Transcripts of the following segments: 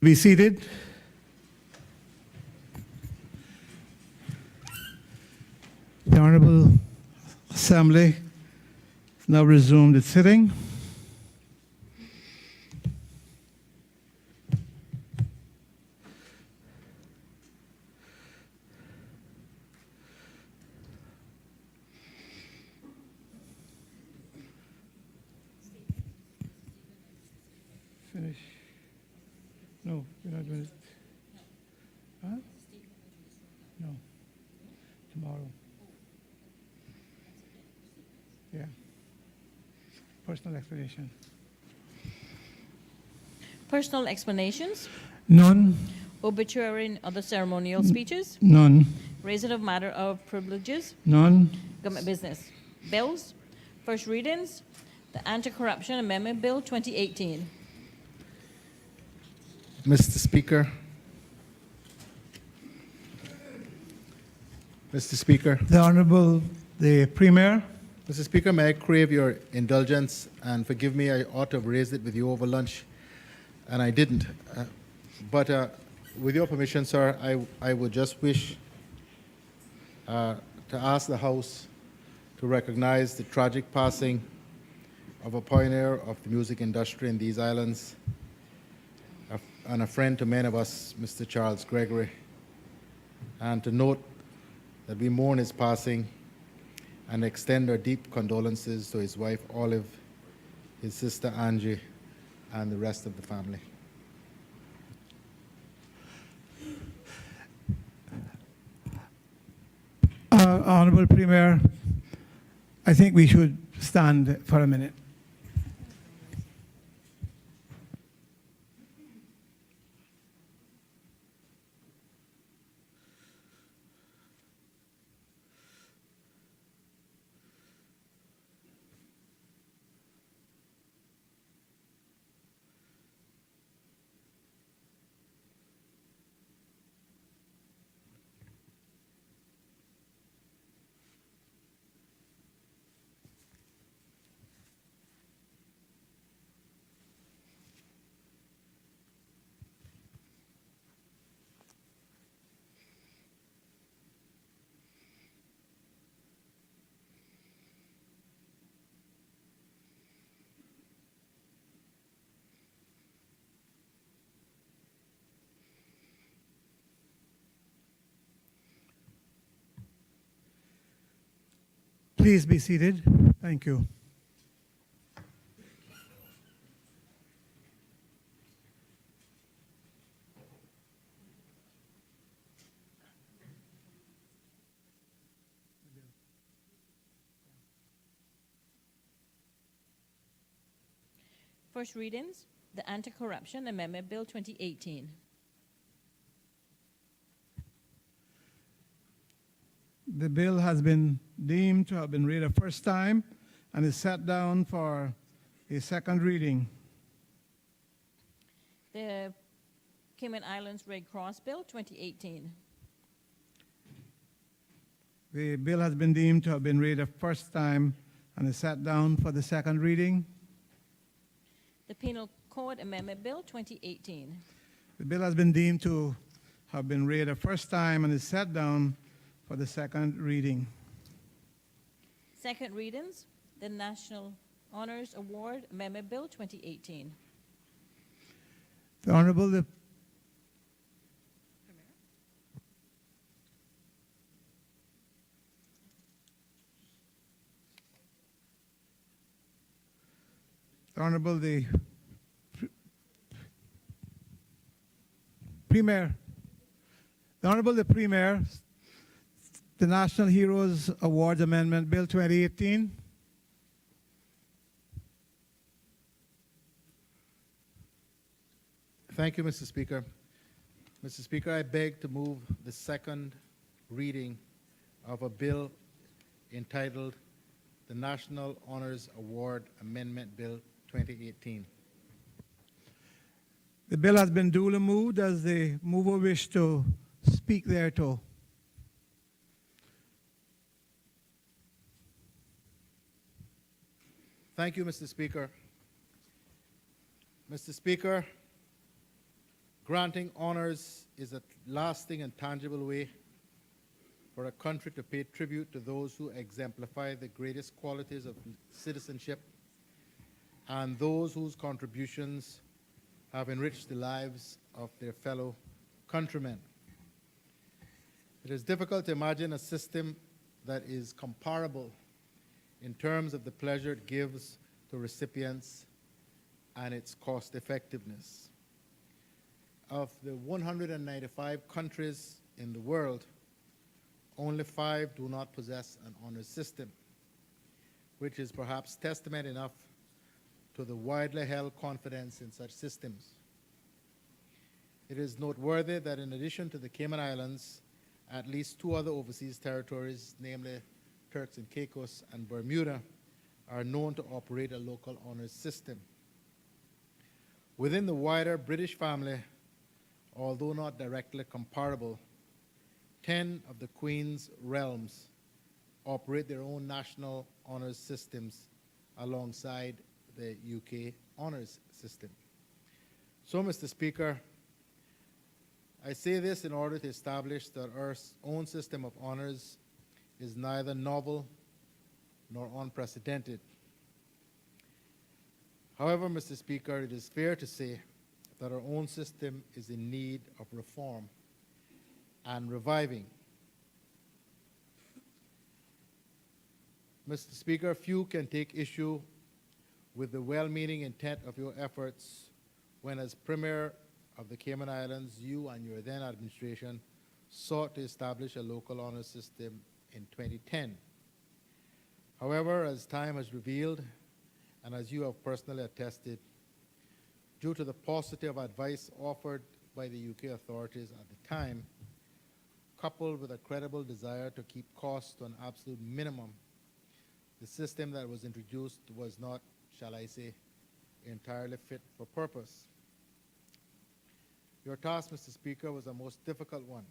Be seated. The Honorable Assembly now resumed its sitting. Finish. No, we're not doing it. Huh? No. Tomorrow. Yeah. Personal explanation. Personal explanations, None. obituary and other ceremonial speeches, None. raising of matter of privileges, None. government business, bills, first readings, the Anti-Corruption Amendment Bill 2018. Mr. Speaker. Mr. Speaker. The Honorable the Premier. Mr. Speaker, may I crave your indulgence and forgive me, I ought to have raised it with you over lunch, and I didn't. But with your permission, sir, I would just wish to ask the House to recognize the tragic passing of a pioneer of the music industry in these islands and a friend to many of us, Mr. Charles Gregory, and to note that we mourn his passing and extend our deep condolences to his wife, Olive, his sister, Angie, and the rest of the family. Honorable Premier, I think we should stand for a minute. Please be seated. Thank you. First readings, the Anti-Corruption Amendment Bill 2018. The bill has been deemed to have been read a first time and is set down for a second reading. The Cayman Islands Red Cross Bill 2018. The bill has been deemed to have been read a first time and is set down for the second reading. The Penal Code Amendment Bill 2018. The bill has been deemed to have been read a first time and is set down for the second reading. Second readings, the National Honors Award Amendment Bill 2018. The Honorable the Premier. The Honorable the Premier, the National Heroes Awards Amendment Bill 2018. Thank you, Mr. Speaker. Mr. Speaker, I beg to move the second reading of a bill entitled the National Honors Award Amendment Bill 2018. The bill has been duly moved. Does the mover wish to speak thereto? Thank you, Mr. Speaker. Mr. Speaker, Granting honors is a lasting and tangible way for a country to pay tribute to those who exemplify the greatest qualities of citizenship and those whose contributions have enriched the lives of their fellow countrymen. It is difficult to imagine a system that is comparable in terms of the pleasure it gives to recipients and its cost effectiveness. Of the 195 countries in the world, only 5 do not possess an honors system, which is perhaps testament enough to the widely held confidence in such systems. It is noteworthy that in addition to the Cayman Islands, at least 2 other overseas territories, namely Turks and Caicos and Bermuda, are known to operate a local honors system. Within the wider British family, although not directly comparable, 10 of the Queen's realms operate their own national honors systems alongside the UK honors system. So, Mr. Speaker, I say this in order to establish that our own system of honors is neither novel nor unprecedented. However, Mr. Speaker, it is fair to say that our own system is in need of reform and reviving. Mr. Speaker, few can take issue with the well-meaning intent of your efforts when, as Premier of the Cayman Islands, you and your then administration sought to establish a local honors system in 2010. However, as time has revealed, and as you have personally attested, due to the positive advice offered by the UK authorities at the time, coupled with a credible desire to keep costs to an absolute minimum, the system that was introduced was not, shall I say, entirely fit for purpose. Your task, Mr. Speaker, was a most difficult one.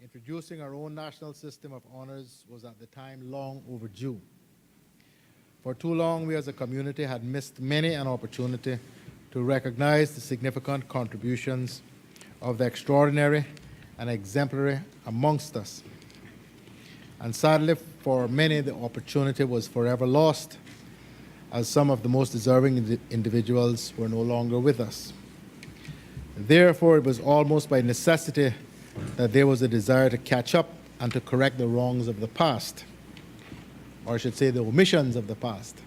Introducing our own national system of honors was at the time long overdue. For too long, we as a community had missed many an opportunity to recognize the significant contributions of the extraordinary and exemplary amongst us. And sadly, for many, the opportunity was forever lost, as some of the most deserving individuals were no longer with us. Therefore, it was almost by necessity that there was a desire to catch up and to correct the wrongs of the past, or I should say the omissions of the past.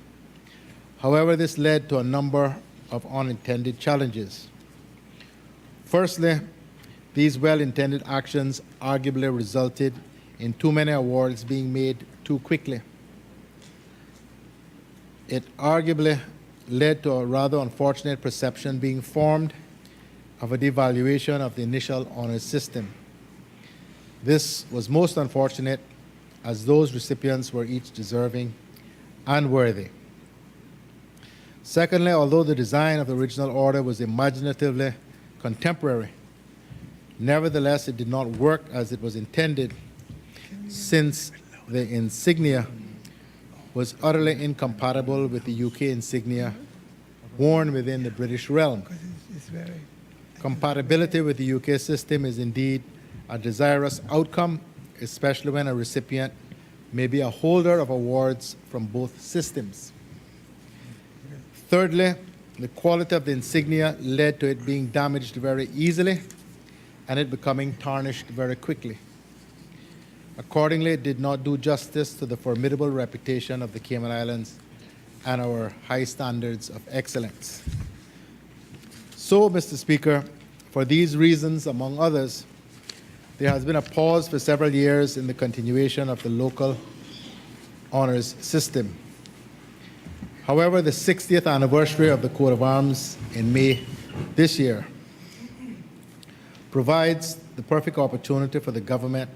However, this led to a number of unintended challenges. Firstly, these well-intended actions arguably resulted in too many awards being made too quickly. It arguably led to a rather unfortunate perception being formed of a devaluation of the initial honors system. This was most unfortunate, as those recipients were each deserving and worthy. Secondly, although the design of the original order was imaginatively contemporary, nevertheless it did not work as it was intended, since the insignia was utterly incompatible with the UK insignia worn within the British realm. Compatibility with the UK system is indeed a desirous outcome, especially when a recipient may be a holder of awards from both systems. Thirdly, the quality of the insignia led to it being damaged very easily and it becoming tarnished very quickly. Accordingly, it did not do justice to the formidable reputation of the Cayman Islands and our high standards of excellence. So, Mr. Speaker, for these reasons, among others, there has been a pause for several years in the continuation of the local honors system. However, the 60th anniversary of the coat of arms in May this year provides the perfect opportunity for the government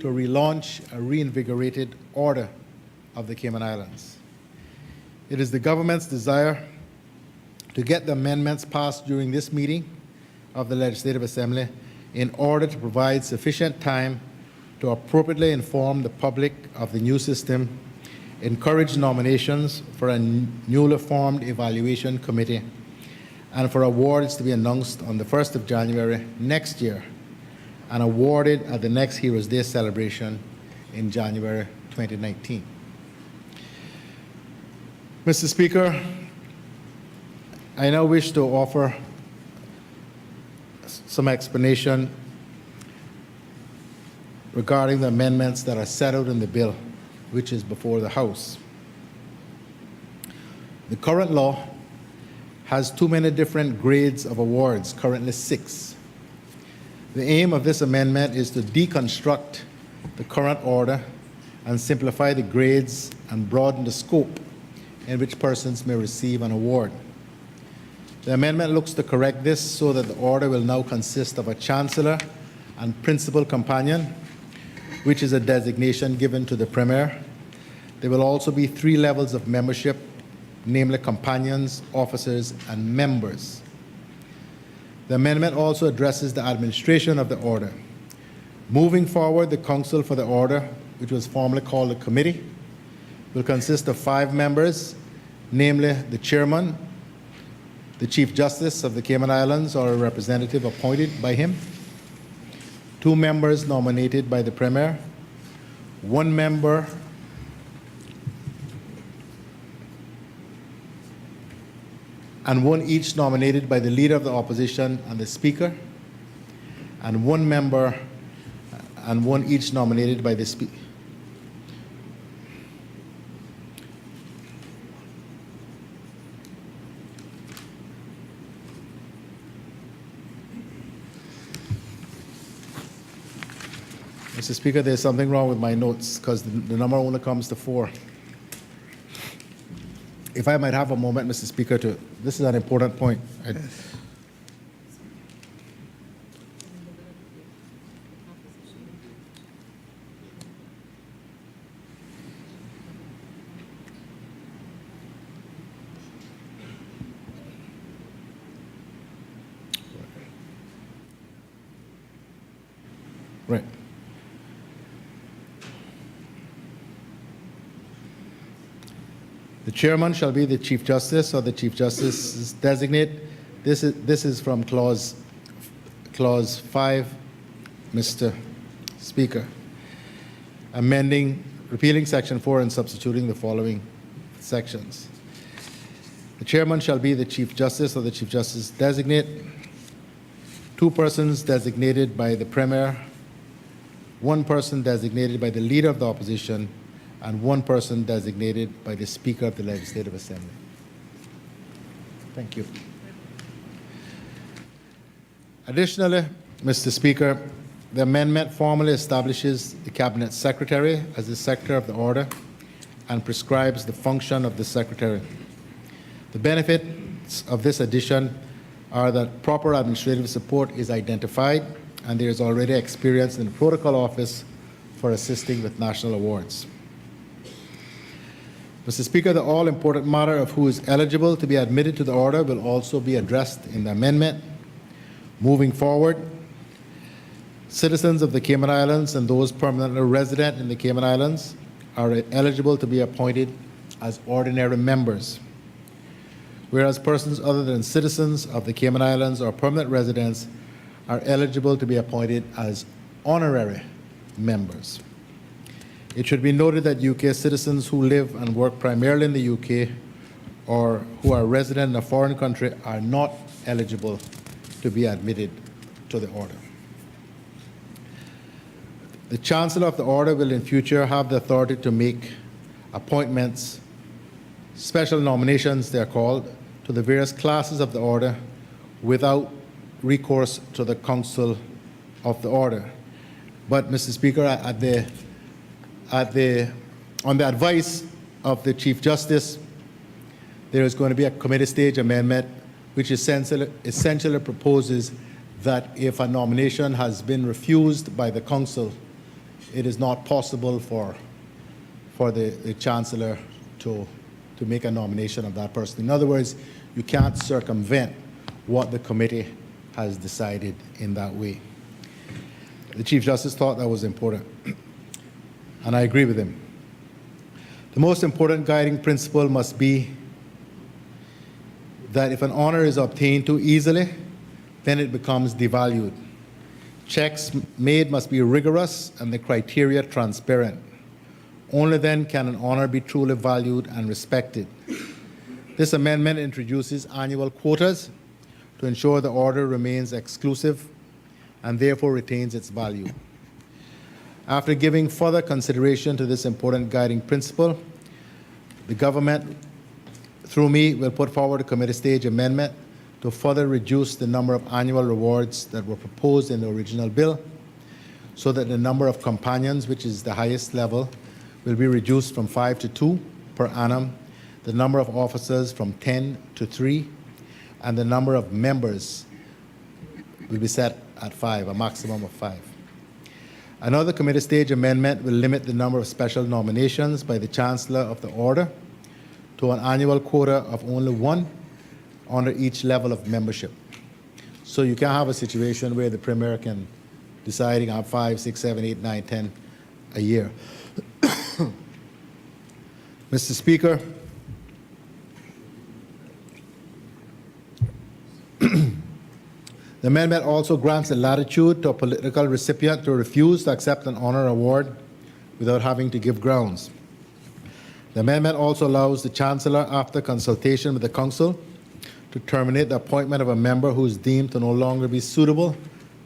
to relaunch a reinvigorated order of the Cayman Islands. It is the government's desire to get the amendments passed during this meeting of the Legislative Assembly in order to provide sufficient time to appropriately inform the public of the new system, encourage nominations for a newly formed evaluation committee, and for awards to be announced on the 1st of January next year and awarded at the next Heroes Day celebration in January 2019. Mr. Speaker, I now wish to offer some explanation regarding the amendments that are set out in the bill, which is before the House. The current law has too many different grades of awards, currently 6. The aim of this amendment is to deconstruct the current order and simplify the grades and broaden the scope in which persons may receive an award. The amendment looks to correct this so that the order will now consist of a chancellor and principal companion, which is a designation given to the premier. There will also be 3 levels of membership, namely companions, officers, and members. The amendment also addresses the administration of the order. Moving forward, the council for the order, which was formerly called a committee, will consist of 5 members, namely the chairman, the Chief Justice of the Cayman Islands or a representative appointed by him, 2 members nominated by the Premier, 1 member and 1 each nominated by the Leader of the Opposition and the Speaker, and 1 member and 1 each nominated by the Speaker. Mr. Speaker, there's something wrong with my notes because the number only comes to 4. If I might have a moment, Mr. Speaker, this is an important point. Right. The chairman shall be the Chief Justice or the Chief Justice's designate. This is from clause 5, Mr. Speaker, repealing section 4 and substituting the following sections. The chairman shall be the Chief Justice or the Chief Justice designate, 2 persons designated by the Premier, 1 person designated by the Leader of the Opposition, and 1 person designated by the Speaker of the Legislative Assembly. Thank you. Additionally, Mr. Speaker, the amendment formally establishes the Cabinet Secretary as the Secretary of the Order and prescribes the function of the Secretary. The benefits of this addition are that proper administrative support is identified and there is already experience in the Protocol Office for assisting with national awards. Mr. Speaker, the all-important matter of who is eligible to be admitted to the order will also be addressed in the amendment. Moving forward, citizens of the Cayman Islands and those permanently resident in the Cayman Islands are eligible to be appointed as ordinary members, whereas persons other than citizens of the Cayman Islands or permanent residents are eligible to be appointed as honorary members. It should be noted that UK citizens who live and work primarily in the UK or who are resident in a foreign country are not eligible to be admitted to the order. The Chancellor of the Order will in future have the authority to make appointments, special nominations they're called, to the various classes of the order without recourse to the Council of the Order. But, Mr. Speaker, on the advice of the Chief Justice, there is going to be a committee stage amendment which essentially proposes that if a nomination has been refused by the Council, it is not possible for the Chancellor to make a nomination of that person. In other words, you can't circumvent what the committee has decided in that way. The Chief Justice thought that was important, and I agree with him. The most important guiding principle must be that if an honor is obtained too easily, then it becomes devalued. Checks made must be rigorous and the criteria transparent. Only then can an honor be truly valued and respected. This amendment introduces annual quotas to ensure the order remains exclusive and therefore retains its value. After giving further consideration to this important guiding principle, the government, through me, will put forward a committee stage amendment to further reduce the number of annual rewards that were proposed in the original bill, so that the number of companions, which is the highest level, will be reduced from 5 to 2 per annum, the number of officers from 10 to 3, and the number of members will be set at 5, a maximum of 5. Another committee stage amendment will limit the number of special nominations by the Chancellor of the Order to an annual quota of only 1 under each level of membership. So you can't have a situation where the Premier can decide to have 5, 6, 7, 8, 9, 10 a year. Mr. Speaker, the amendment also grants a latitude to a political recipient to refuse to accept an honor award without having to give grounds. The amendment also allows the Chancellor, after consultation with the Council, to terminate the appointment of a member who is deemed to no longer be suitable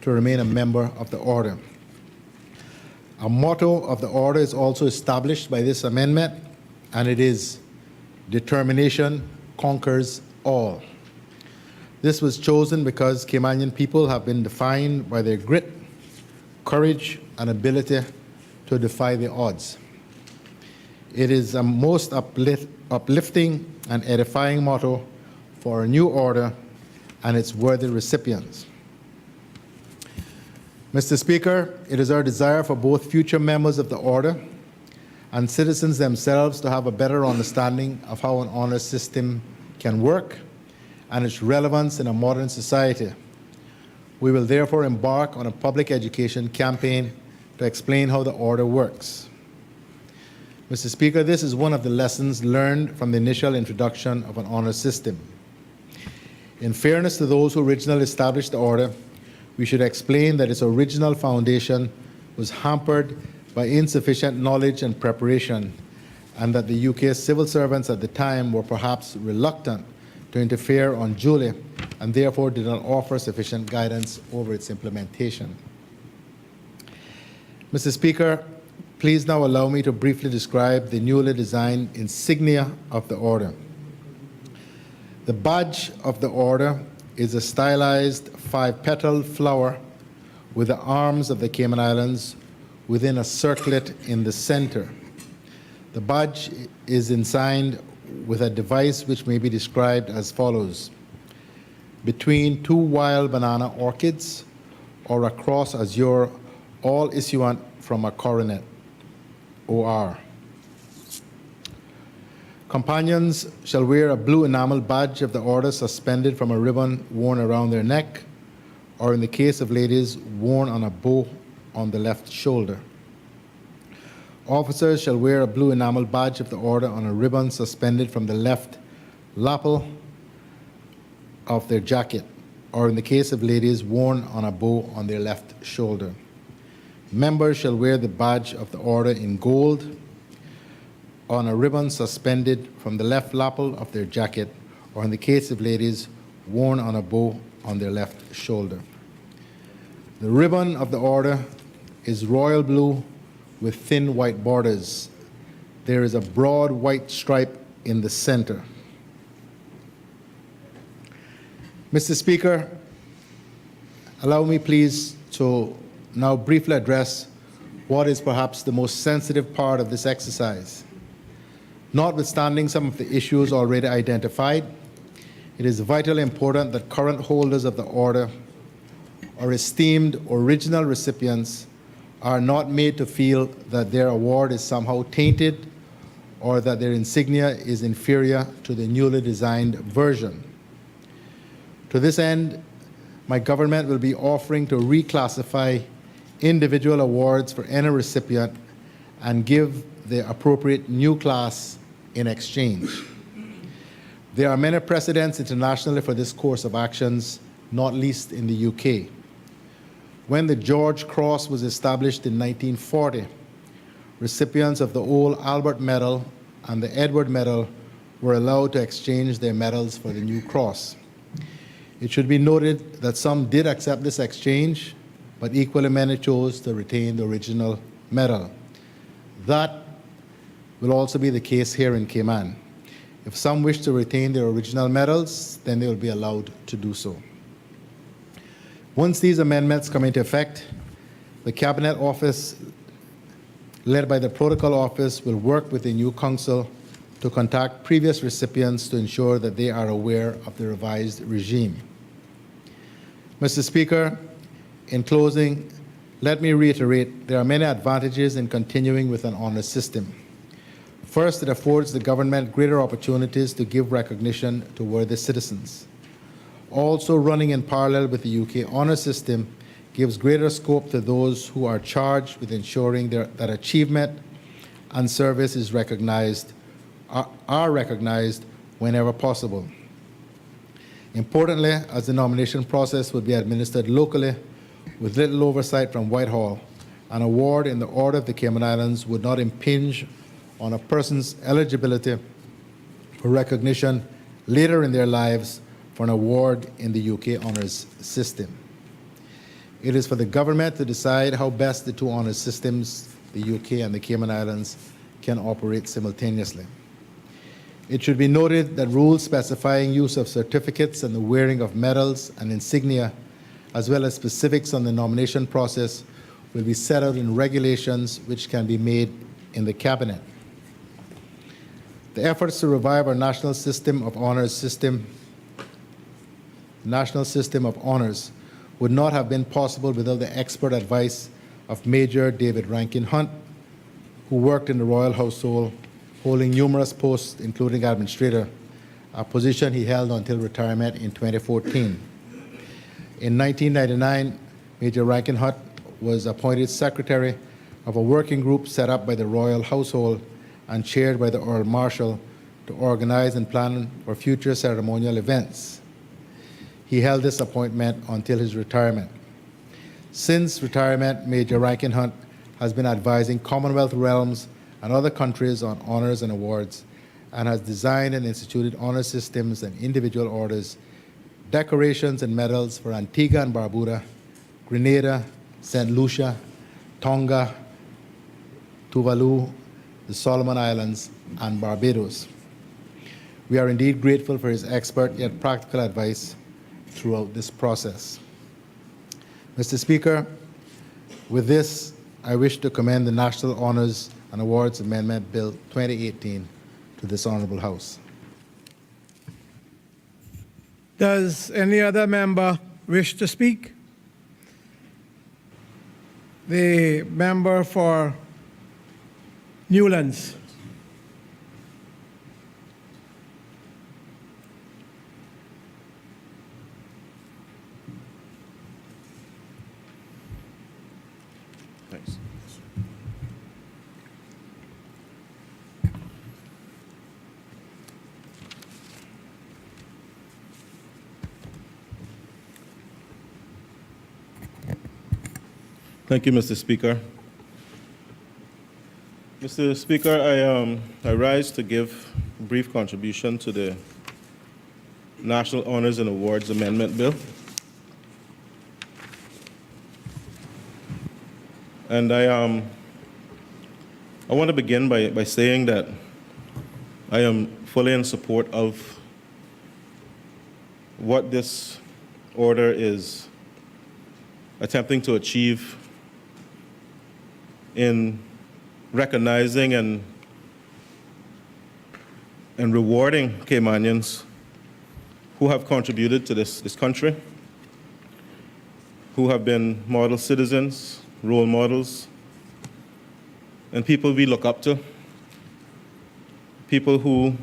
to remain a member of the Order. A motto of the Order is also established by this amendment, and it is, "Determination conquers all." This was chosen because Caymanian people have been defined by their grit, courage, and ability to defy the odds. It is a most uplifting and edifying motto for a new order and its worthy recipients. Mr. Speaker, it is our desire for both future members of the Order and citizens themselves to have a better understanding of how an honor system can work and its relevance in a modern society. We will therefore embark on a public education campaign to explain how the Order works. Mr. Speaker, this is one of the lessons learned from the initial introduction of an honor system. In fairness to those who originally established the Order, we should explain that its original foundation was hampered by insufficient knowledge and preparation, and that the UK's civil servants at the time were perhaps reluctant to interfere unduly and therefore did not offer sufficient guidance over its implementation. Mr. Speaker, please now allow me to briefly describe the newly designed insignia of the Order. The badge of the Order is a stylized 5-petaled flower with the arms of the Cayman Islands within a circlet in the center. The badge is ensigned with a device which may be described as follows: between 2 wild banana orchids, or a cross azure, all issuant from a coronet, OR. Companions shall wear a blue enamel badge of the Order suspended from a ribbon worn around their neck, or in the case of ladies, worn on a bow on the left shoulder. Officers shall wear a blue enamel badge of the Order on a ribbon suspended from the left lapel of their jacket, or in the case of ladies, worn on a bow on their left shoulder. Members shall wear the badge of the Order in gold on a ribbon suspended from the left lapel of their jacket, or in the case of ladies, worn on a bow on their left shoulder. The ribbon of the Order is royal blue with thin white borders. There is a broad white stripe in the center. Mr. Speaker, allow me please to now briefly address what is perhaps the most sensitive part of this exercise. Notwithstanding some of the issues already identified, it is vitally important that current holders of the Order or esteemed original recipients are not made to feel that their award is somehow tainted or that their insignia is inferior to the newly designed version. To this end, my government will be offering to reclassify individual awards for any recipient and give the appropriate new class in exchange. There are many precedents internationally for this course of actions, not least in the UK. When the George Cross was established in 1940, recipients of the old Albert Medal and the Edward Medal were allowed to exchange their medals for the new cross. It should be noted that some did accept this exchange, but equally many chose to retain the original medal. That will also be the case here in Cayman. If some wish to retain their original medals, then they will be allowed to do so. Once these amendments come into effect, the Cabinet Office, led by the Protocol Office, will work with the new Council to contact previous recipients to ensure that they are aware of the revised regime. Mr. Speaker, in closing, let me reiterate there are many advantages in continuing with an honors system. First, it affords the government greater opportunities to give recognition to worthy citizens. Also, running in parallel with the UK honor system gives greater scope to those who are charged with ensuring that achievement and service is recognized, are recognized whenever possible. Importantly, as the nomination process would be administered locally with little oversight from Whitehall, an award in the Order of the Cayman Islands would not impinge on a person's eligibility for recognition later in their lives for an award in the UK honors system. It is for the government to decide how best the two honors systems, the UK and the Cayman Islands, can operate simultaneously. It should be noted that rules specifying use of certificates and the wearing of medals and insignia, as well as specifics on the nomination process, will be set out in regulations which can be made in the Cabinet. The efforts to revive our national system of honors would not have been possible without the expert advice of Major David Rankin Hunt, who worked in the royal household, holding numerous posts, including administrator, a position he held until retirement in 2014. In 1999, Major Rankin Hunt was appointed secretary of a working group set up by the royal household and chaired by the Earl Marshal to organize and plan for future ceremonial events. He held this appointment until his retirement. Since retirement, Major Rankin Hunt has been advising Commonwealth realms and other countries on honors and awards, and has designed and instituted honor systems and individual orders, decorations and medals for Antigua and Barbuda, Grenada, St. Lucia, Tonga, Tuvalu, the Solomon Islands, and Barbados. We are indeed grateful for his expert yet practical advice throughout this process. Mr. Speaker, with this, I wish to commend the National Honors and Awards Amendment Bill 2018 to this Honorable House. Does any other member wish to speak? The member for Newlands. Thanks. Thank you, Mr. Speaker. Mr. Speaker, I rise to give a brief contribution to the National Honors and Awards Amendment Bill. And I want to begin by saying that I am fully in support of what this order is attempting to achieve in recognizing and rewarding Caymanians who have contributed to this country, who have been model citizens, role models, and people we look up to, people who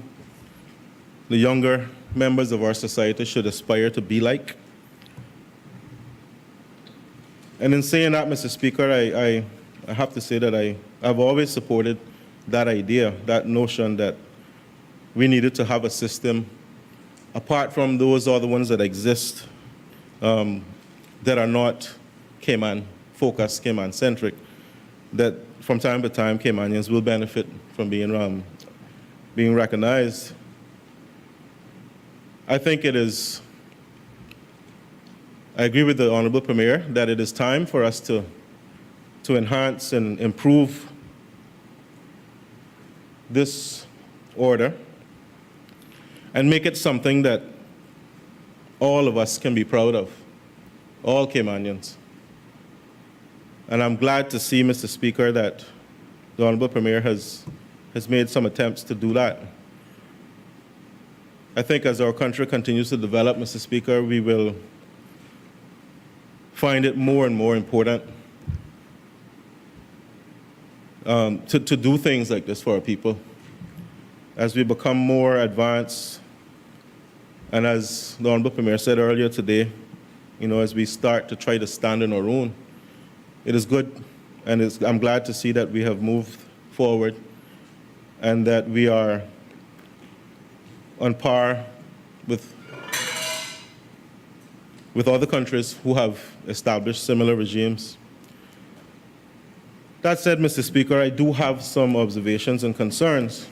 the younger members of our society should aspire to be like. And in saying that, Mr. Speaker, I have to say that I've always supported that idea, that notion that we needed to have a system apart from those other ones that exist that are not Cayman-focused, Cayman-centric, that from time to time Caymanians will benefit from being recognized. I think it is, I agree with the Honorable Premier that it is time for us to enhance and improve this order and make it something that all of us can be proud of, all Caymanians. And I'm glad to see, Mr. Speaker, that the Honorable Premier has made some attempts to do that. I think as our country continues to develop, Mr. Speaker, we will find it more and more important to do things like this for our people. As we become more advanced, and as the Honorable Premier said earlier today, as we start to try to stand on our own, it is good, and I'm glad to see that we have moved forward and that we are on par with other countries who have established similar regimes. That said, Mr. Speaker, I do have some observations and concerns,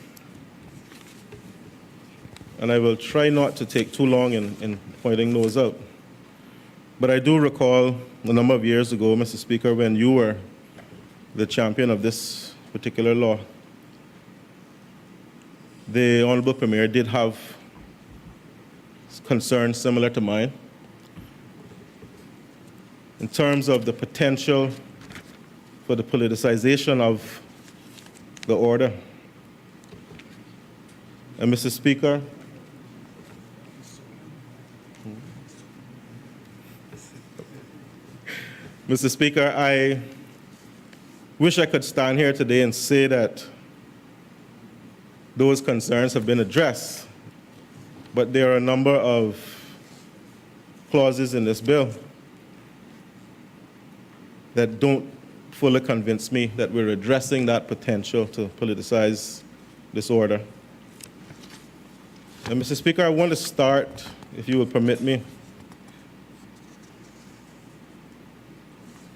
and I will try not to take too long in pointing those out. But I do recall a number of years ago, Mr. Speaker, when you were the champion of this particular law, the Honorable Premier did have concerns similar to mine in terms of the potential for the politicization of the order. And Mr. Speaker, I wish I could stand here today and say that those concerns have been addressed, but there are a number of clauses in this bill that don't fully convince me that we're addressing that potential to politicize this order. And Mr. Speaker, I want to start, if you will permit me,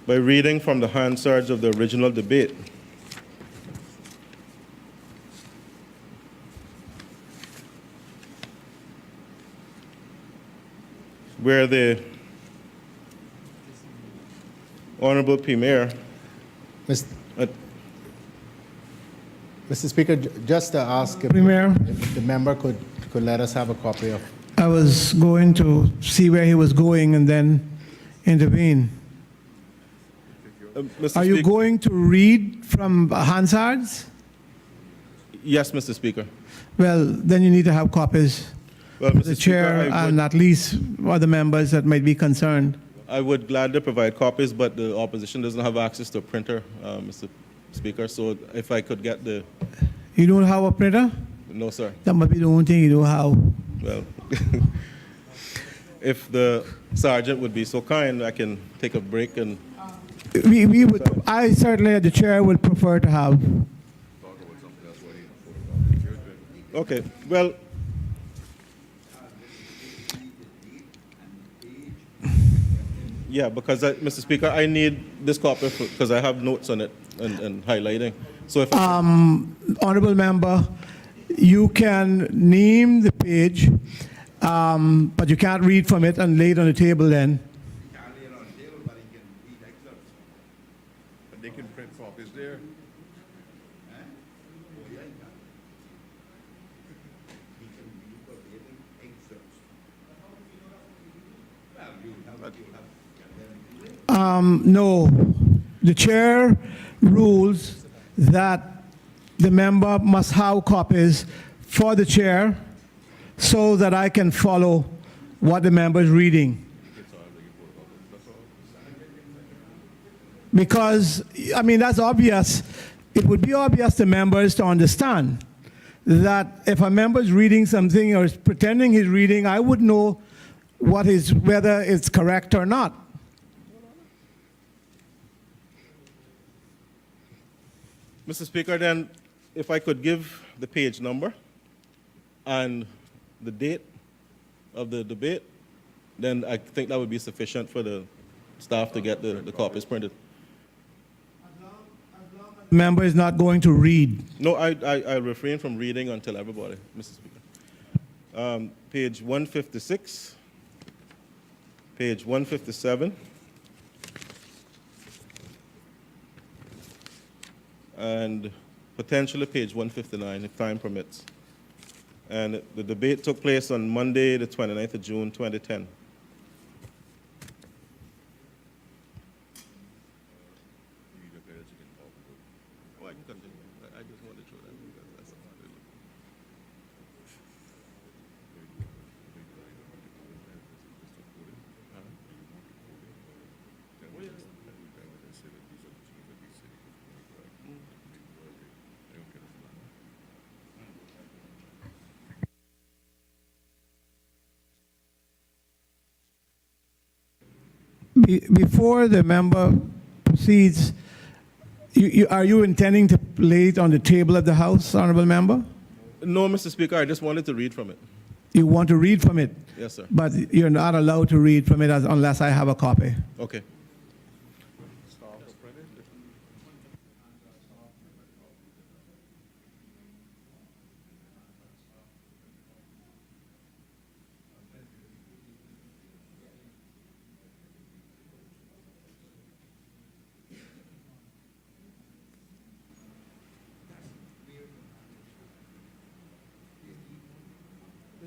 by reading from the Hansards of the original debate. Where the Honorable Premier. Mr. Speaker, just to ask if Premier, if the member could let us have a copy of. I was going to see where he was going and then intervene. Mr. Are you Speaker, going to read from Hansard's? Yes, Mr. Speaker. Well, then you need to have copies. Well, The Mr. chair Speaker, and at least other members that might be concerned. I would gladly provide copies, but the opposition doesn't have access to a printer, Mr. Speaker. So if I could get the... You don't have a printer? No, sir. That must be the only thing you don't have. Well, if the sergeant would be so kind, I can take a break and... I certainly, the chair, would prefer to have. Okay, well... Yeah, because, Mr. Speaker, I need this copy because I have notes on it and highlighting. So if Honorable member, you can name the page, but you can't read from it and lay it on the table then. He can't lay it on the table, but he can read excerpts. But they can print copies there. Oh, yeah, he can. He can read verbatim excerpts. Well, you have. No. The chair rules that the member must have copies for the chair so that I can follow what the member is reading. Because, I mean, that's obvious. It would be obvious to members to understand that if a member is reading something or is pretending he's reading, I would know whether it's correct or not. Mr. Speaker, then, if I could give the page number and the date of the debate, then I think that would be sufficient for the staff to get the copies printed. Member is not going to read. No, I refrain from reading until everybody, Mr. Speaker. Page 156, page 157, and potentially page 159 if time permits. And the debate took place on Monday, the 29th of June, 2010. Oh, I can continue. I just wanted to show that because that's a part of it. Before the member proceeds, are you intending to lay it on the table of the House, honorable member? No, Mr. Speaker, I just wanted to read from it. You want to read from it, Yes, sir. but you're not allowed to read from it unless I have a copy. Okay.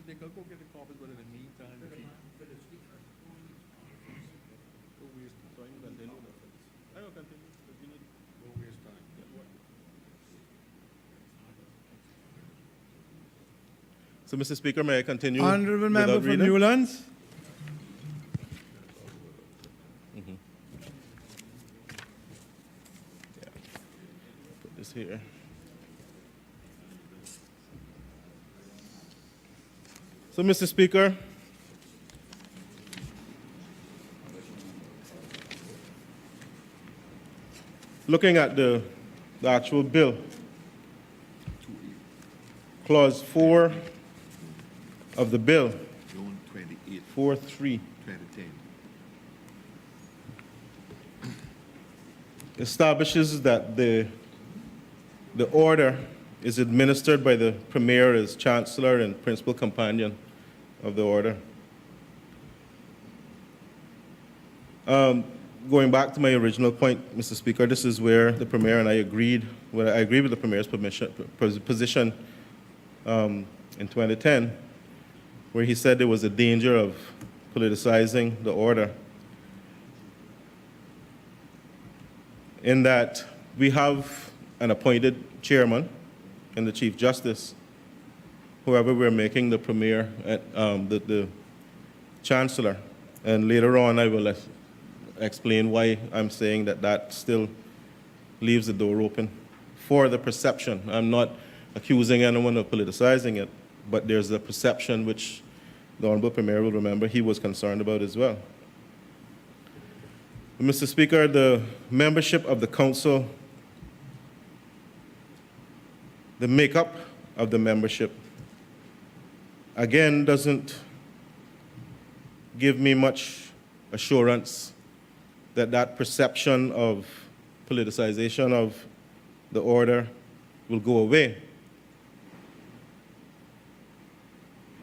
They can go get the copies, but in the meantime, if you. Don't waste time. I will continue. If you need. Don't waste time. So, Mr. Speaker, may I continue? Honorable member without from reading? Newlands. Put this here. So, Mr. Speaker, looking at the actual bill, Clause 4 of the bill, June 28, 4.3, 2010. establishes that the order is administered by the Premier as Chancellor and Principal Companion of the order. Going back to my original point, Mr. Speaker, this is where the Premier and I agreed, where I agree with the Premier's position in 2010, where he said there was a danger of politicizing the order. In that we have an appointed chairman and the Chief Justice, whoever we're making the Premier, the Chancellor. And later on, I will explain why I'm saying that that still leaves the door open for the perception. I'm not accusing anyone of politicizing it, but there's a perception which the Honorable Premier will remember he was concerned about as well. Mr. Speaker, the membership of the Council, the makeup of the membership, again, doesn't give me much assurance that that perception of politicization of the order will go away.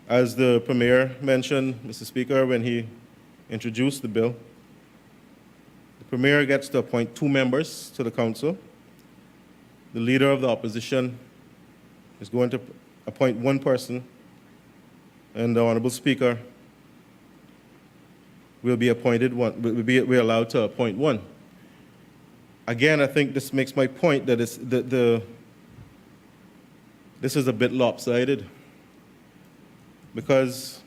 As the Premier mentioned, Mr. Speaker, when he introduced the bill, the Premier gets to appoint 2 members to the Council. The Leader of the Opposition is going to appoint 1 person, and the Honorable Speaker will be appointed one. We're allowed to appoint 1. Again, I think this makes my point that this is a bit lopsided, because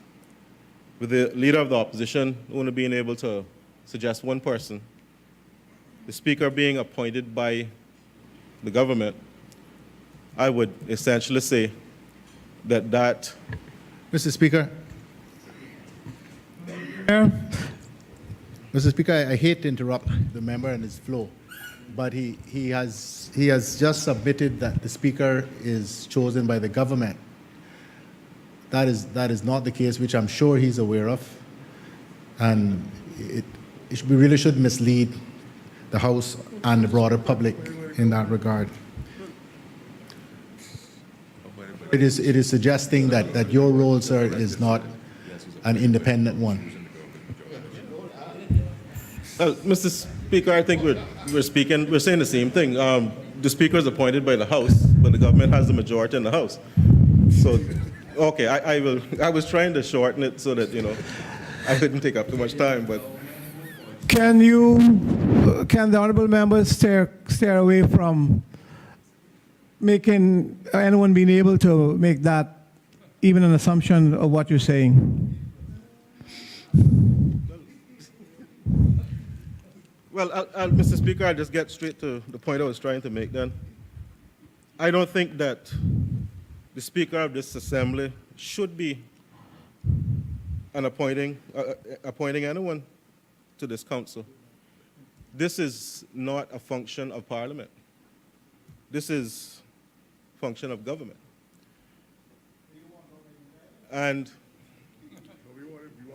with the Leader of the Opposition only being able to suggest 1 person, the Speaker being appointed by the government, I would essentially say that Mr. Speaker. Mr. Speaker, I hate to interrupt the member and his flow, but he has just submitted that the Speaker is chosen by the government. that is not the case, which I'm sure he's aware of. And we really should mislead the House and the broader public in that regard. It is suggesting that your role, sir, is not an independent one. Mr. Speaker, I think we're saying the same thing. The Speaker is appointed by the House, but the government has the majority in the House. So, okay, I was trying to shorten it so that, I didn't take up too much time, but. Can the honorable members steer away from making anyone being able to make that even an assumption of what you're saying? Well, Mr. Speaker, I'll just get straight to the point I was trying to make then. I don't think that the Speaker of this Assembly should be appointing anyone to this council. This is not a function of Parliament. This is a function of government. And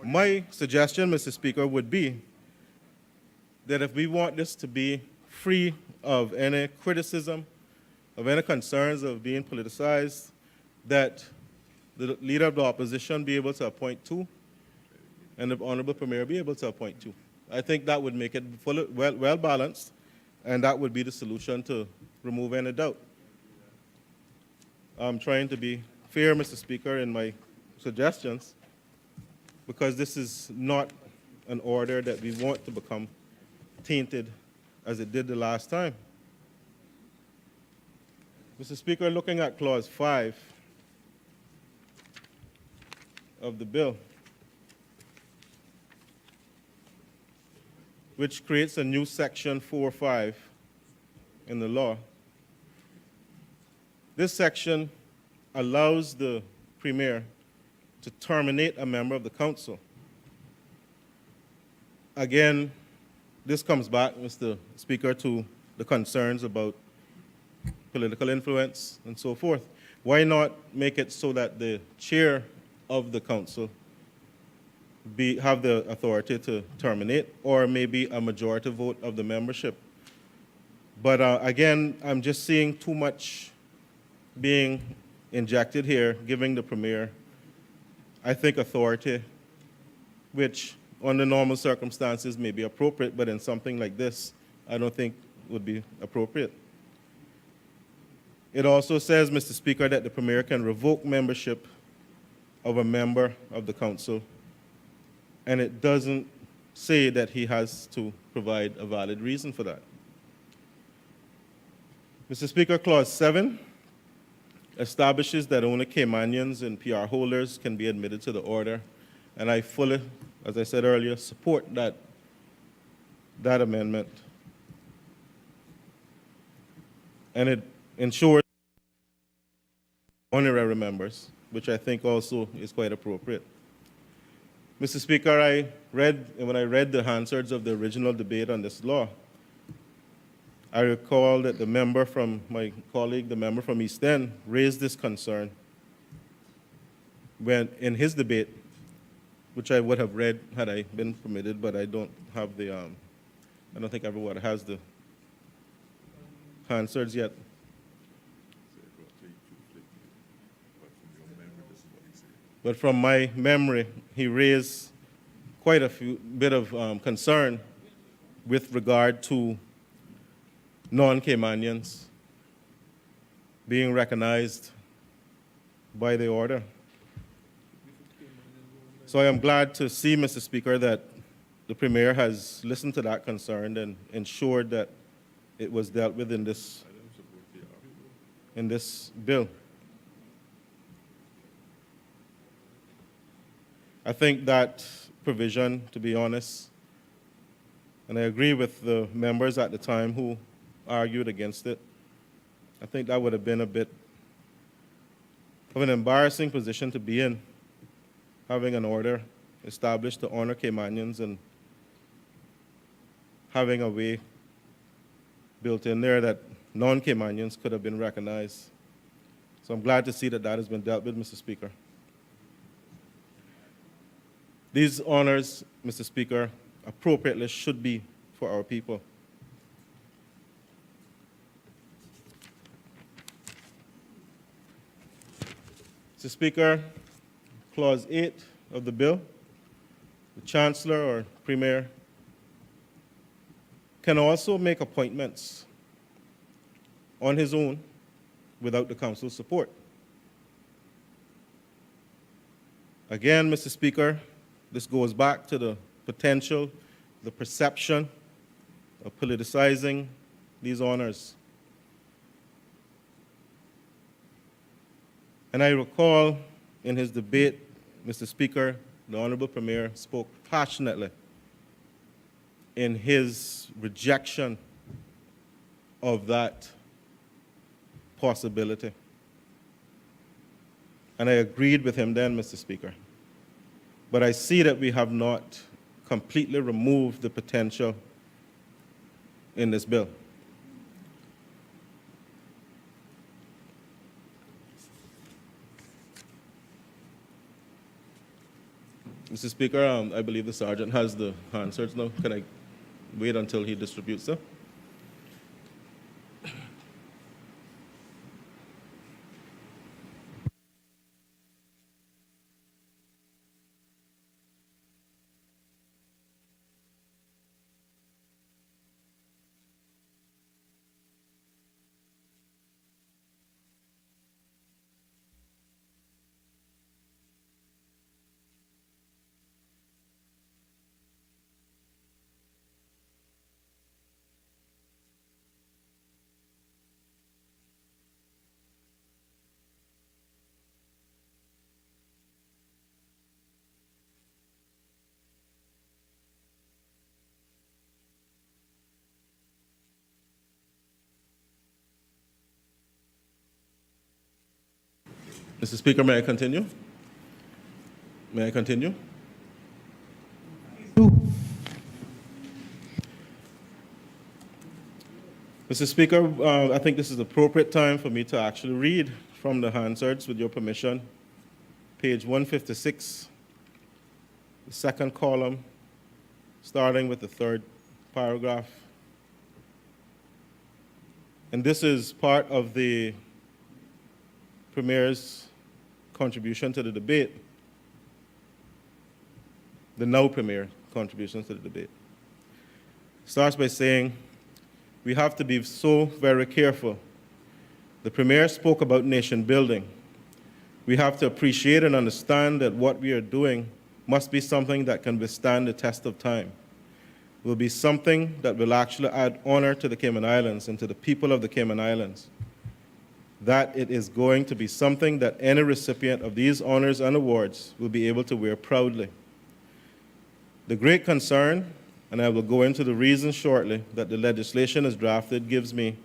my suggestion, Mr. Speaker, would be that if we want this to be free of any criticism, of any concerns of being politicized, that the leader of the opposition be able to appoint two, and the Honorable Premier be able to appoint two. I think that would make it well balanced, and that would be the solution to remove any doubt. I'm trying to be fair, Mr. Speaker, in my suggestions, because this is not an order that we want to become tainted as it did the last time. Mr. Speaker, looking at Clause 5 of the bill, which creates a new Section 4.5 in the law. This section allows the Premier to terminate a member of the Council. Again, this comes back, Mr. Speaker, to the concerns about political influence and so forth. Why not make it so that the chair of the council have the authority to terminate, or maybe a majority vote of the membership? But again, I'm just seeing too much being injected here, giving the Premier, I think, authority, which under normal circumstances may be appropriate, but in something like this, I don't think would be appropriate. It also says, Mr. Speaker, that the Premier can revoke membership of a member of the council, and it doesn't say that he has to provide a valid reason for that. Mr. Speaker, Clause 7 establishes that only Caymanians and PR holders can be admitted to the order, and I fully, as I said earlier, support that amendment. And it ensures honorary members, which I think also is quite appropriate. Mr. Speaker, when I read the Hansards of the original debate on this law, I recall that the member from my colleague, the member from East End, raised this concern when in his debate, which I would have read had I been permitted, but I don't have the, I don't think everyone has the Hansards yet. But from my memory, he raised quite a bit of concern with regard to non-Caymanians being recognized by the order. So I am glad to see, Mr. Speaker, that the Premier has listened to that concern and ensured that it was dealt with in this bill. I think that provision, to be honest, and I agree with the members at the time who argued against it, I think that would have been a bit of an embarrassing position to be in, having an order established to honor Caymanians and having a way built in there that non-Caymanians could have been recognized. So I'm glad to see that that has been dealt with, Mr. Speaker. These honors, Mr. Speaker, appropriately should be for our people. Mr. Speaker, Clause 8 of the bill, the Chancellor or Premier can also make appointments on his own without the Council's support. Again, Mr. Speaker, this goes back to the potential, the perception of politicizing these honors. And I recall in his debate, Mr. Speaker, the Honorable Premier spoke passionately in his rejection of that possibility. And I agreed with him then, Mr. Speaker. But I see that we have not completely removed the potential in this bill. Mr. Speaker, I believe the Sergeant has the answers now. Can I wait until he distributes them? Mr. Speaker, may I continue? May I continue? Mr. Speaker, I think this is the appropriate time for me to actually read from the Hansards, with your permission. Page 156, the second column, starting with the third paragraph. And this is part of the Premier's contribution to the debate, the now Premier contribution to the debate. Starts by saying, we have to be so very careful. The Premier spoke about nation building. We have to appreciate and understand that what we are doing must be something that can withstand the test of time. It will be something that will actually add honor to the Cayman Islands and to the people of the Cayman Islands. That it is going to be something that any recipient of these honors and awards will be able to wear proudly. The great concern, and I will go into the reasons shortly, that the legislation as drafted gives me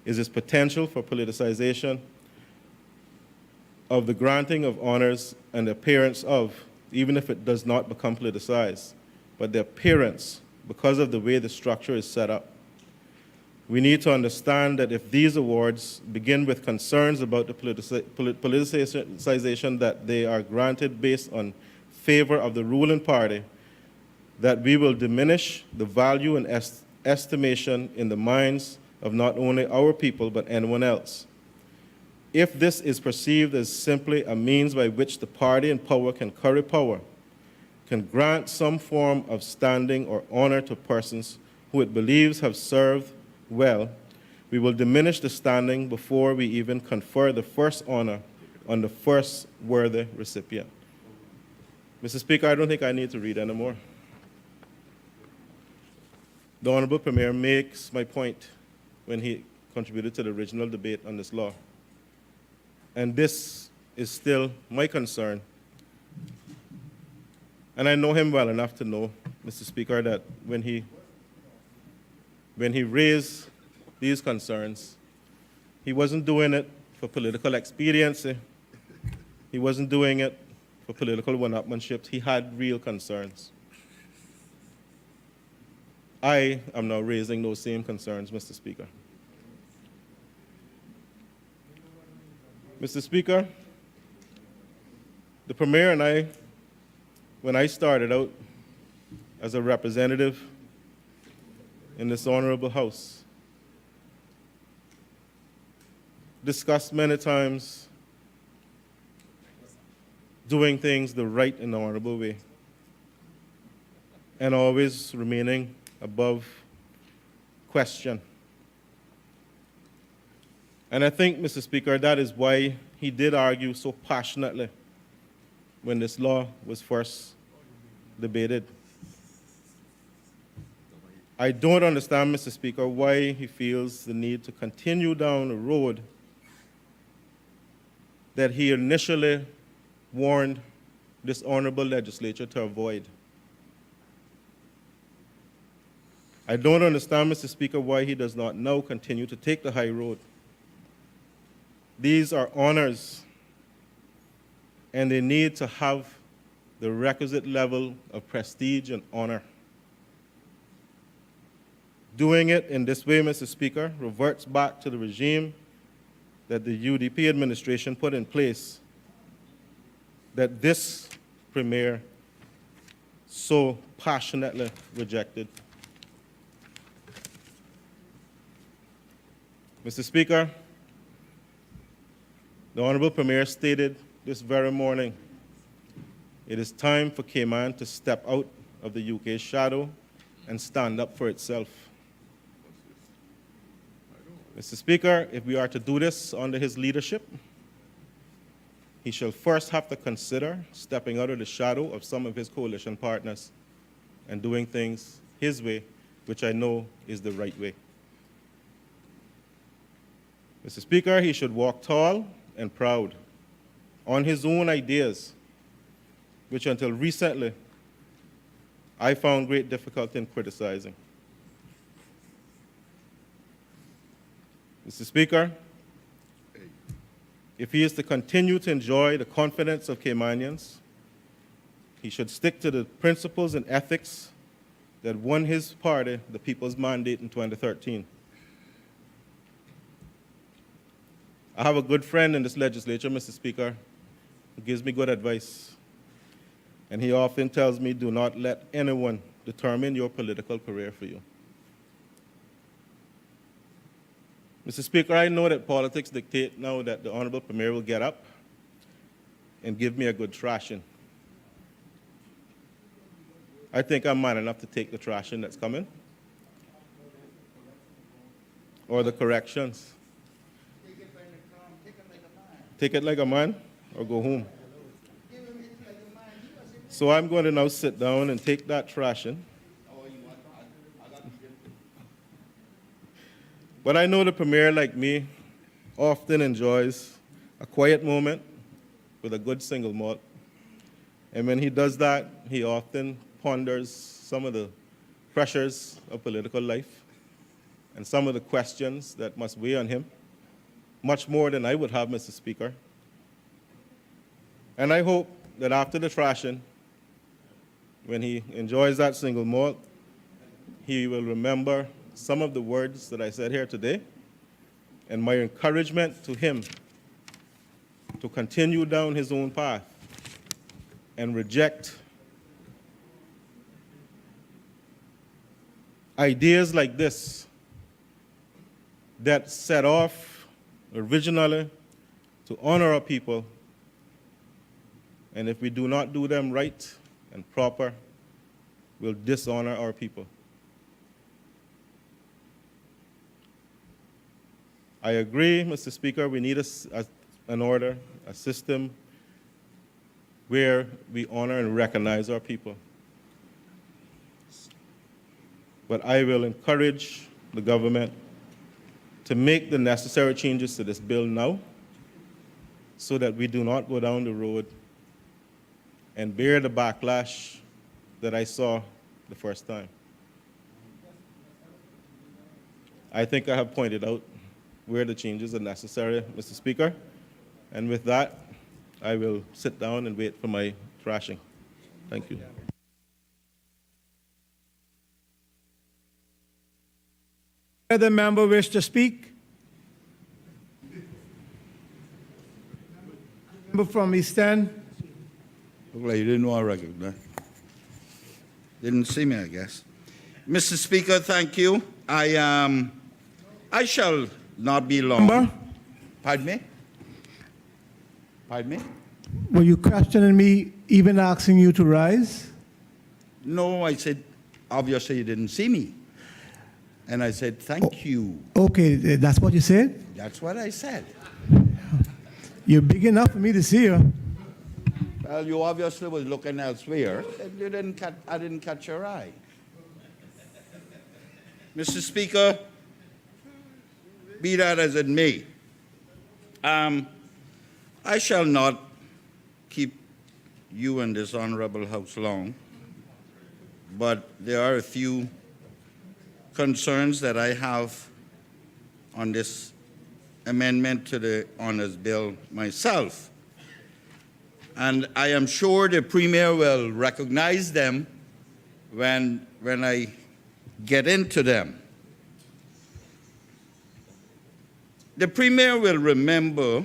is its potential for politicization of the granting of honors and the appearance of, even if it does not become politicized, but the appearance because of the way the structure is set up. We need to understand that if these awards begin with concerns about the politicization that they are granted based on favor of the ruling party, that we will diminish the value and estimation in the minds of not only our people but anyone else. If this is perceived as simply a means by which the party in power can curry power, can grant some form of standing or honor to persons who it believes have served well, we will diminish the standing before we even confer the first honor on the first worthy recipient. Mr. Speaker, I don't think I need to read anymore. The Honorable Premier makes my point when he contributed to the original debate on this law. And this is still my concern. And I know him well enough to know, Mr. Speaker, that when he raised these concerns, he wasn't doing it for political expediency. He wasn't doing it for political one-upmanship. He had real concerns. I am now raising those same concerns, Mr. Speaker. Mr. Speaker, the Premier and I when I started out as a representative in this honorable house, discussed many times doing things the right and honorable way, and always remaining above question. And I think, Mr. Speaker, that is why he did argue so passionately when this law was first debated. I don't understand, Mr. Speaker, why he feels the need to continue down a road that he initially warned this honorable legislature to avoid. I don't understand, Mr. Speaker, why he does not now continue to take the high road. These are honors, and they need to have the requisite level of prestige and honor. Doing it in this way, Mr. Speaker, reverts back to the regime that the UDP administration put in place, that this premier so passionately rejected. Mr. Speaker, the Honorable Premier stated this very morning, it is time for Cayman to step out of the UK's shadow and stand up for itself. Mr. Speaker, if we are to do this under his leadership, he shall first have to consider stepping out of the shadow of some of his coalition partners and doing things his way, which I know is the right way. Mr. Speaker, he should walk tall and proud on his own ideas, which until recently I found great difficulty in criticizing. Mr. Speaker, if he is to continue to enjoy the confidence of Caymanians, he should stick to the principles and ethics that won his party the People's Mandate in 2013. I have a good friend in this legislature, Mr. Speaker, who gives me good advice. And he often tells me, do not let anyone determine your political career for you. Mr. Speaker, I know that politics dictate now that the Honorable Premier will get up and give me a good thrashing. I think I'm man enough to take the thrashing that's coming, or the corrections. Take it like a man, or go home. So I'm going to now sit down and take that thrashing. But I know the Premier, like me, often enjoys a quiet moment with a good single malt. And when he does that, he often ponders some of the pressures of political life and some of the questions that must weigh on him, much more than I would have, Mr. Speaker. And I hope that after the thrashing, when he enjoys that single malt, he will remember some of the words that I said here today and my encouragement to him to continue down his own path and reject ideas like this that set off originally to honor our people, and if we do not do them right and proper, will dishonor our people. I agree, Mr. Speaker, we need an order, a system where we honor and recognize our people. But I will encourage the government to make the necessary changes to this bill now so that we do not go down the road and bear the backlash that I saw the first time. I think I have pointed out where the changes are necessary, Mr. Speaker. And with that, I will sit down and wait for my thrashing. Thank you. Other member wish to speak? Member from East End? Look like you didn't want to recognize. Didn't see me, I guess. Mr. Speaker, thank you. I shall not be long. Member, Pardon me? Pardon me? were you questioning me, even asking you to rise? No, I said, obviously you didn't see me. And I said, thank you. Okay, that's what you said? That's what I said. You're big enough for me to see you. Well, you obviously was looking elsewhere. You didn't I didn't catch your eye. Mr. Speaker, be that as it may, I shall not keep you in this honorable house long, but there are a few concerns that I have on this amendment to the honors bill myself. And I am sure the Premier will recognize them when I get into them. The Premier will remember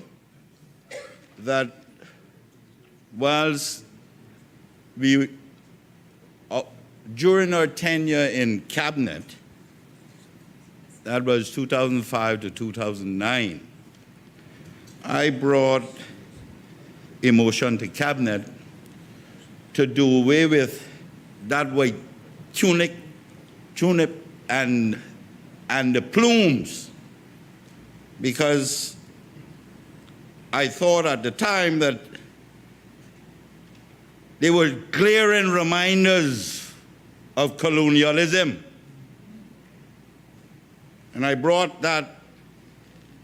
that whilst we, during our tenure in Cabinet, that was 2005 to 2009, I brought a motion to Cabinet to do away with that white tunic, and the plumes, because I thought at the time that they were glaring reminders of colonialism. And I brought that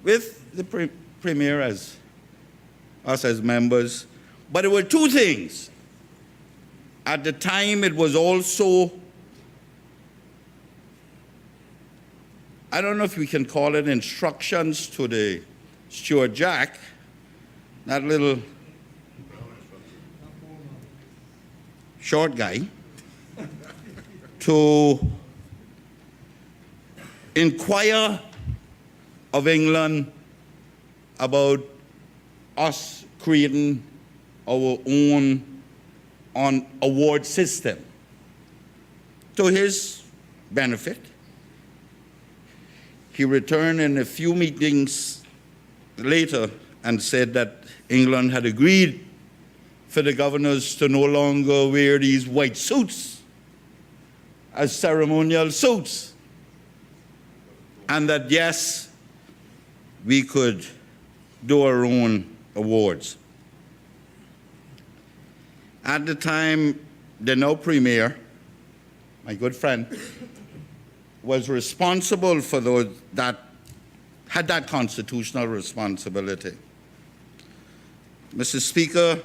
with the Premier as us as members. But there were two things. At the time, it was also, I don't know if we can call it instructions to the Stuart Jack, that little short guy, to inquire of England about us creating our own award system. To his benefit, he returned in a few meetings later and said that England had agreed for the governors to no longer wear these white suits as ceremonial suits, and that yes, we could do our own awards. At the time, the now Premier, my good friend, was responsible for those that had that constitutional responsibility. Mr. Speaker,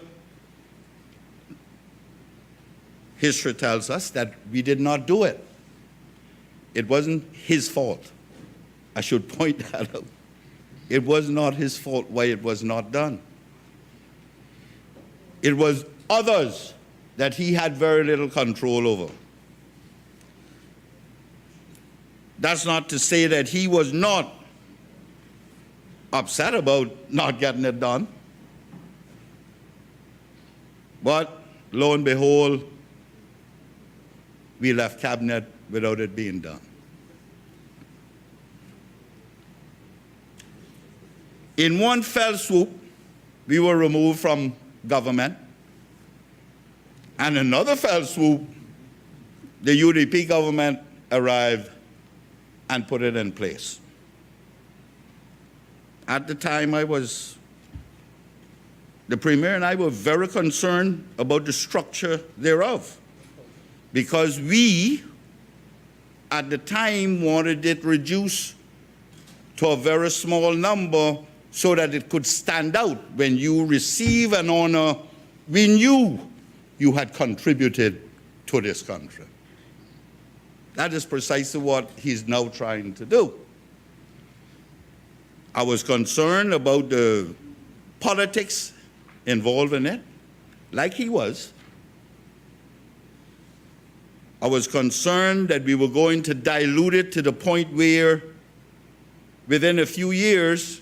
history tells us that we did not do it. It wasn't his fault. I should point that out. It was not his fault why it was not done. It was others that he had very little control over. That's not to say that he was not upset about not getting it done. But lo and behold, we left Cabinet without it being done. In one fell swoop, we were removed from government. And another fell swoop, the UDP government arrived and put it in place. At the time, the Premier and I were very concerned about the structure thereof, because we, at the time, wanted it reduced to a very small number so that it could stand out. When you receive an honor, we knew you had contributed to this country. That is precisely what he's now trying to do. I was concerned about the politics involved in it, like he was. I was concerned that we were going to dilute it to the point where within a few years,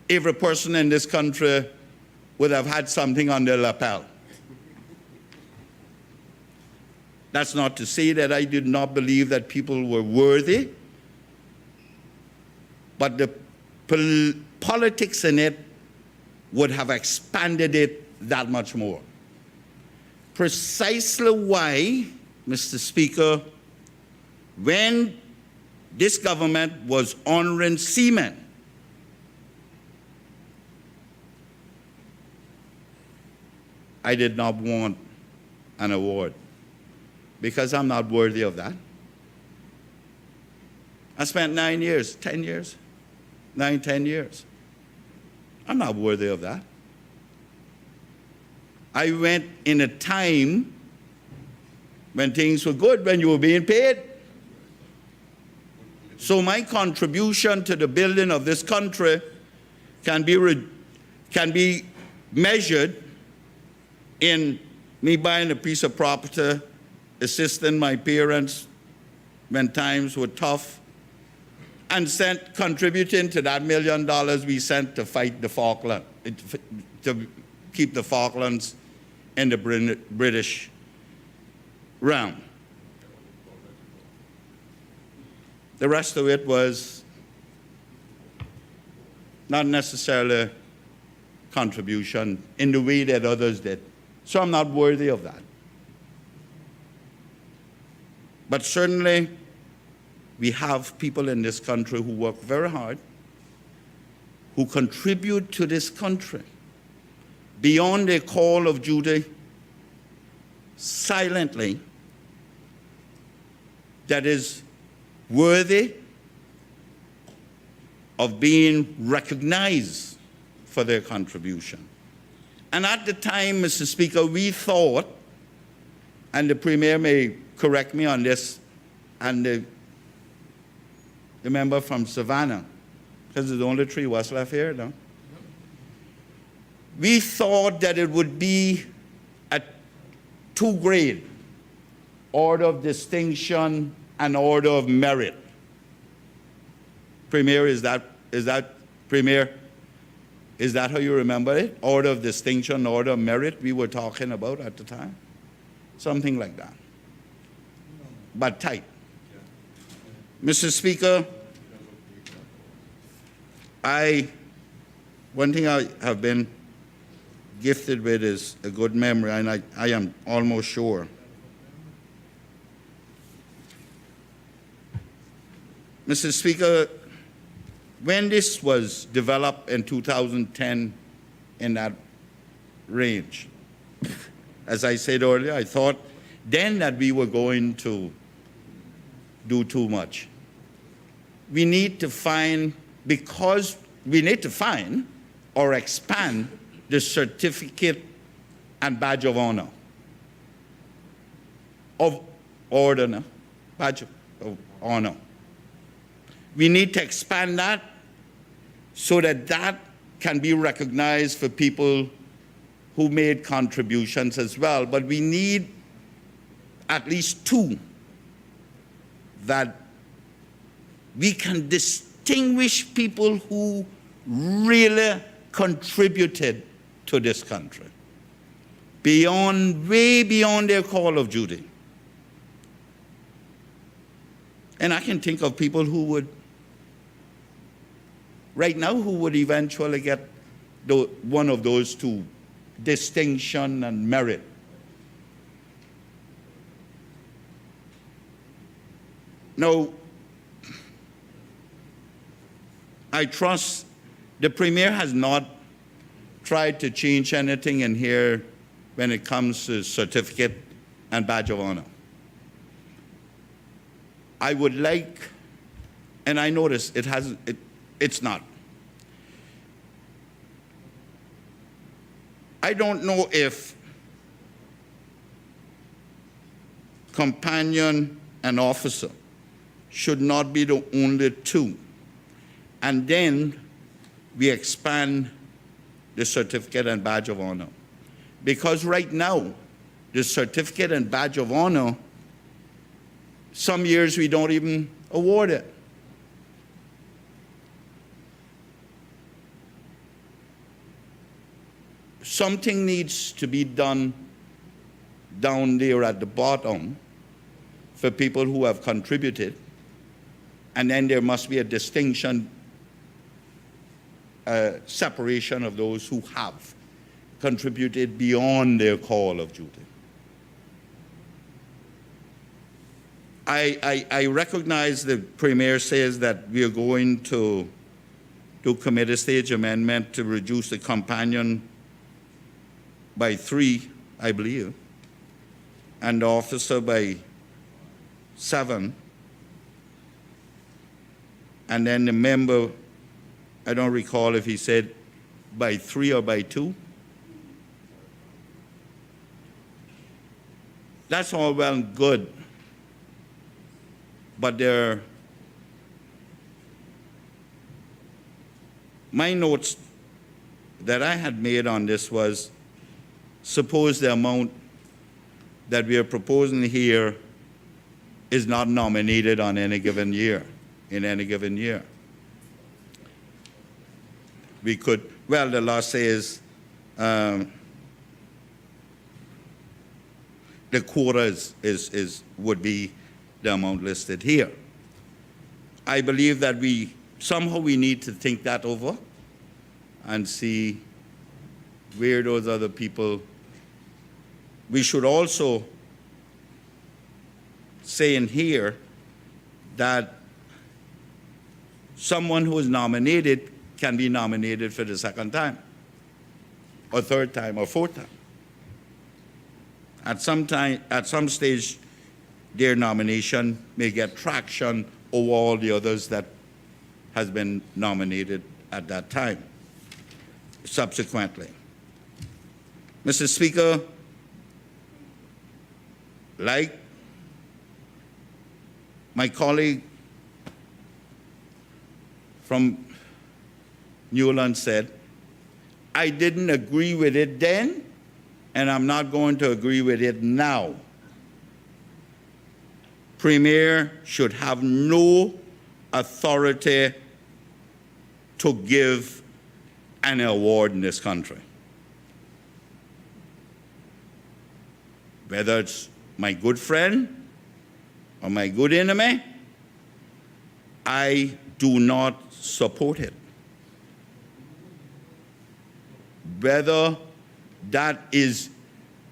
every person in this country would have had something on their lapel. That's not to say that I did not believe that people were worthy, but the politics in it would have expanded it that much more. Precisely why, Mr. Speaker, when this government was honoring seamen, I did not want an award because I'm not worthy of that. I spent 9 years, 10 years, 9, 10 years. I'm not worthy of that. I went in a time when things were good, when you were being paid. So my contribution to the building of this country can be measured in me buying a piece of property, assisting my parents when times were tough, and contributing to that $1 million we sent to fight the Falklands, to keep the Falklands in the British realm. The rest of it was not necessarily contribution in the way that others did. So I'm not worthy of that. But certainly, we have people in this country who work very hard, who contribute to this country beyond their call of duty, silently, that is worthy of being recognized for their contribution. And at the time, Mr. Speaker, we thought, and the Premier may correct me on this, and the member from Savannah, because there's only 3 of us left here now. We thought that it would be a 2-grade, order of distinction and order of merit. Premier, is that Premier? Is that how you remember it? Order of distinction, order of merit we were talking about at the time? Something like that. But tight. Mr. Speaker, one thing I have been gifted with is a good memory, and I am almost sure. Mr. Speaker, when this was developed in 2010 in that range, as I said earlier, I thought then that we were going to do too much. We need to find, because we need to find or expand the certificate and badge of honor, of order, no? Badge of honor. We need to expand that so that that can be recognized for people who made contributions as well. But we need at least 2 that we can distinguish people who really contributed to this country, way beyond their call of duty. And I can think of people who would, right now, who would eventually get one of those 2, distinction and merit. Now, I trust the Premier has not tried to change anything in here when it comes to certificate and badge of honor. I would like, and I notice it's not. I don't know if companion and officer should not be the only 2. And then we expand the certificate and badge of honor. Because right now, the certificate and badge of honor, some years we don't even award it. Something needs to be done down there at the bottom for people who have contributed, and then there must be a distinction, separation of those who have contributed beyond their call of duty. I recognize the Premier says that we are going to commit a stage amendment to reduce the companion by 3, I believe, and the officer by 7, and then the member, I don't recall if he said by 3 or by 2. That's all well and good, but my notes that I had made on this was, suppose the amount that we are proposing here is not nominated on any given year, in any given year. We could, well, the law says the quota would be the amount listed here. I believe that somehow we need to think that over and see where those other people. We should also say in here that someone who is nominated can be nominated for the second time, or third time, or fourth time. At some stage, their nomination may get traction over all the others that has been nominated at that time, subsequently. Mr. Speaker, like my colleague from Newland said, I didn't agree with it then, and I'm not going to agree with it now. Premier should have no authority to give an award in this country. Whether it's my good friend or my good enemy, I do not support it. Whether that is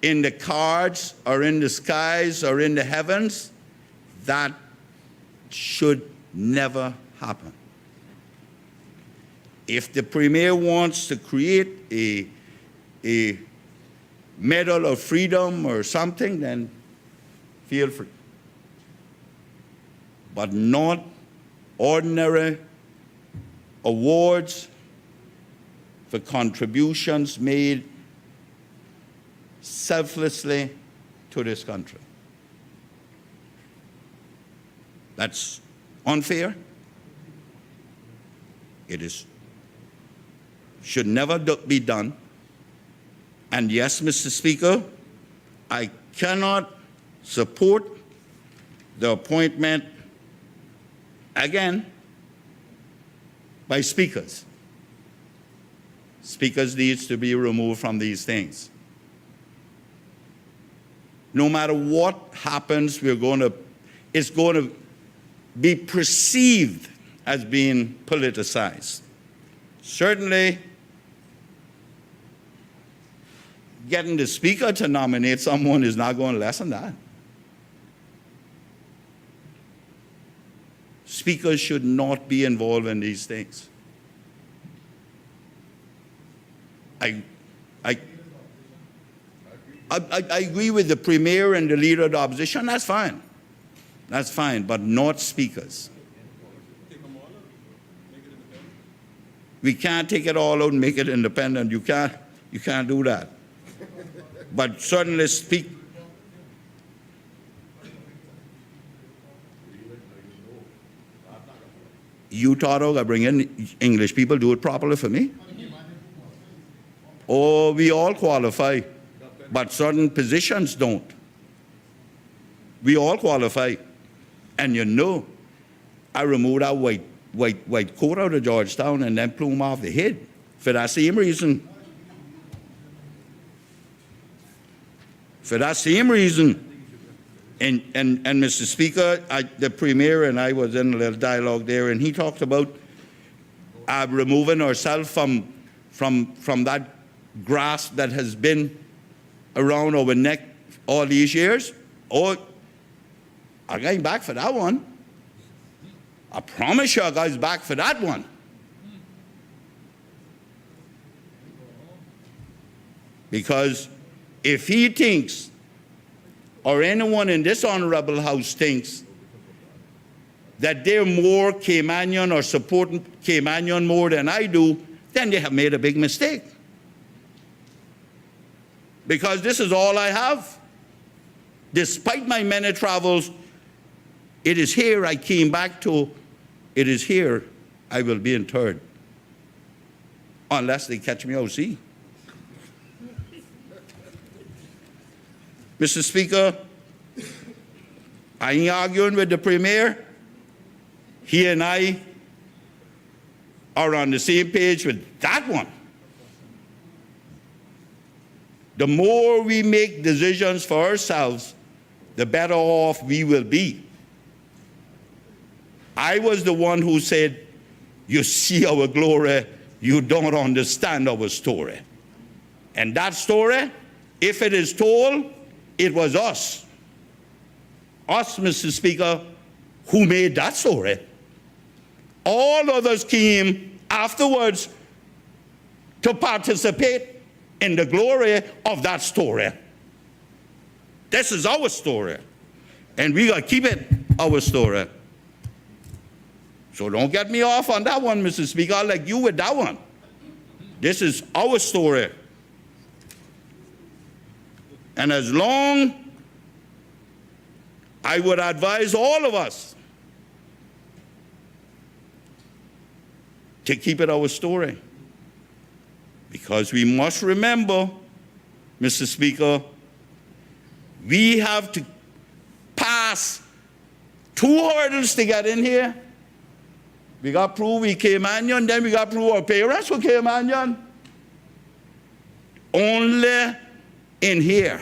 in the cards or in the skies or in the heavens, that should never happen. If the Premier wants to create a Medal of Freedom or something, then feel free. But not ordinary awards for contributions made selflessly to this country. That's unfair. It should never be done. And yes, Mr. Speaker, I cannot support the appointment, again, by speakers. Speakers needs to be removed from these things. No matter what happens, it's going to be perceived as being politicized. Certainly, getting the speaker to nominate someone is not going to lessen that. Speakers should not be involved in these things. I agree with the Premier and the Leader of the Opposition. That's fine. That's fine, but not speakers. We can't take it all out and make it independent. You can't do that. But certainly speak. You thought I bring in English people, do it properly for me? Oh, we all qualify, but certain positions don't. We all qualify. And you know, I removed that white coat out of Georgetown and then plume off the head for that same reason. For that same reason. And Mr. Speaker, the Premier and I was in a little dialogue there, and he talked about removing ourselves from that grasp that has been around our neck all these years. Oh, I'm going back for that one. I promise you I goes back for that one. Because if he thinks, or anyone in this honorable house thinks, that they're more Caymanian or supporting Caymanian more than I do, then they have made a big mistake. Because this is all I have. Despite my many travels, it is here I came back to, it is here I will be interred. Unless they catch me out, see. Mr. Speaker, I ain't arguing with the Premier. He and I are on the same page with that one. The more we make decisions for ourselves, the better off we will be. I was the one who said, you see our glory, you don't understand our story. And that story, if it is told, it was us. Us, Mr. Speaker, who made that story. All others came afterwards to participate in the glory of that story. This is our story, and we gotta keep it our story. So don't get me off on that one, Mr. Speaker. I'll like you with that one. This is our story. And as long, I would advise all of us to keep it our story. Because we must remember, Mr. Speaker, we have to pass 2 hurdles to get in here. We got to prove we Caymanian, then we got to prove our parents were Caymanian. Only in here.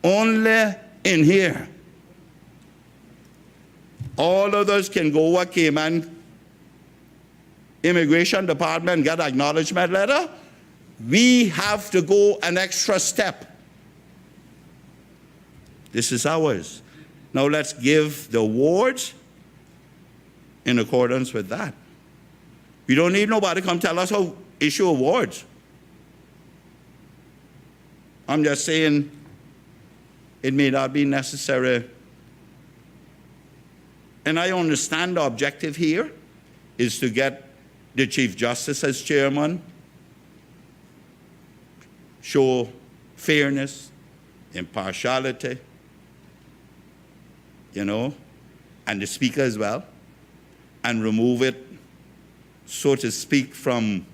Only in here. All others can go to Cayman Immigration Department, get an acknowledgement letter. We have to go an extra step. This is ours. Now let's give the awards in accordance with that. We don't need nobody to come tell us how to issue awards. I'm just saying it may not be necessary. And I understand the objective here is to get the Chief Justice as chairman, show fairness, impartiality, you know, and the Speaker as well, and remove it, so to speak, from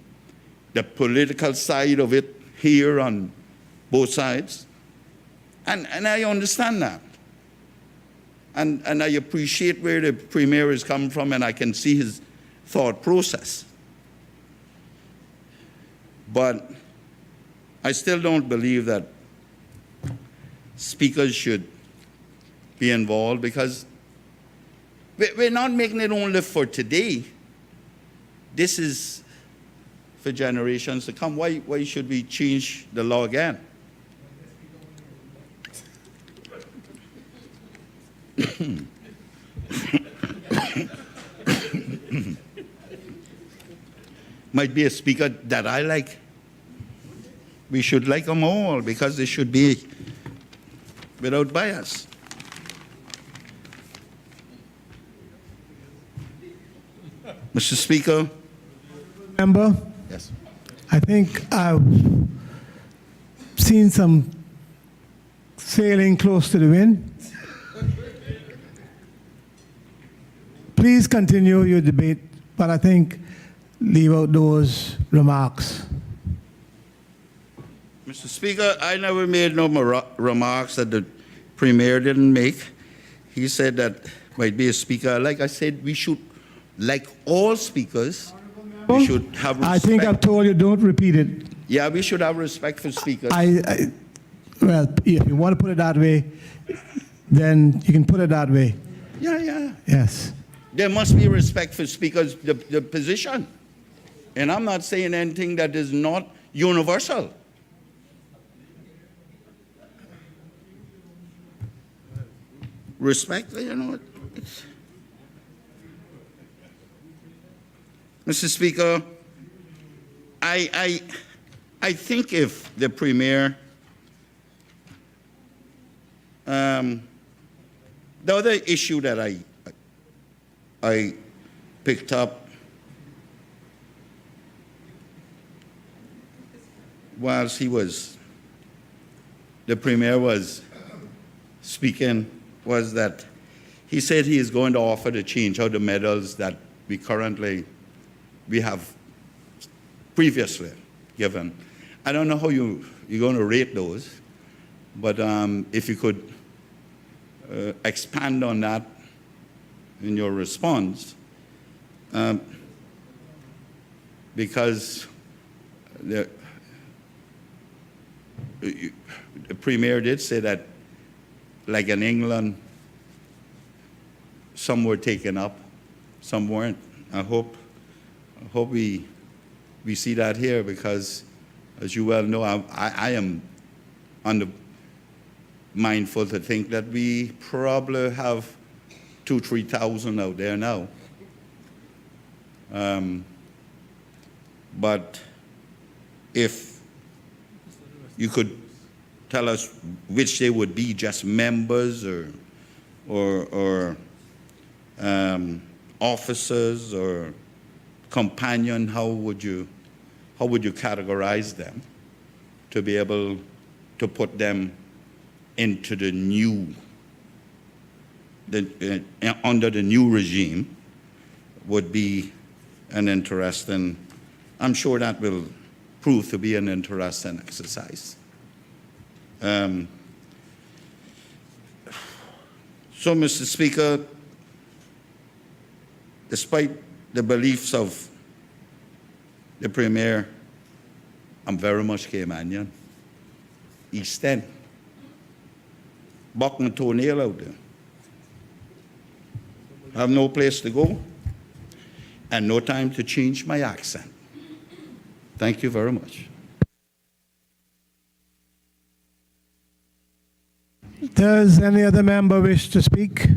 the political side of it here on both sides. And I understand that. And I appreciate where the Premier is coming from, and I can see his thought process. But I still don't believe that speakers should be involved, because we're not making it only for today. This is for generations to come. Why should we change the law again? Might be a speaker that I like. We should like them all, because they should be without bias. Mr. Speaker. Member, Yes. I think I've seen some sailing close to the wind. Please continue your debate, but I think leave out those remarks. Mr. Speaker, I never made no remarks that the Premier didn't make. He said that might be a speaker. Like I said, we should, like all speakers, we should have respect. I think I've told you, don't repeat it. Yeah, we should have respect for speakers. Well, if you want to put it that way, then you can put it that way. Yeah. Yes. There must be respect for speakers, the position. And I'm not saying anything that is not universal. Respect, you know. Mr. Speaker, I think if the Premier, the other issue that I picked up whilst the Premier was speaking was that he said he is going to offer to change out the medals that we have previously given. I don't know how you're going to rate those, but if you could expand on that in your response, because the Premier did say that, like in England, some were taken up, some weren't. I hope we see that here, because, as you well know, I am mindful to think that we probably have 2,000-3,000 out there now. But if you could tell us which they would be, just members or officers or companion, how would you categorize them to be able to put them into the new, under the new regime, would be an interesting, I'm sure that will prove to be an interesting exercise. So, Mr. Speaker, despite the beliefs of the Premier, I'm very much Caymanian. East End. Buck and toenail out there. I have no place to go and no time to change my accent. Thank you very much. Does any other member wish to speak?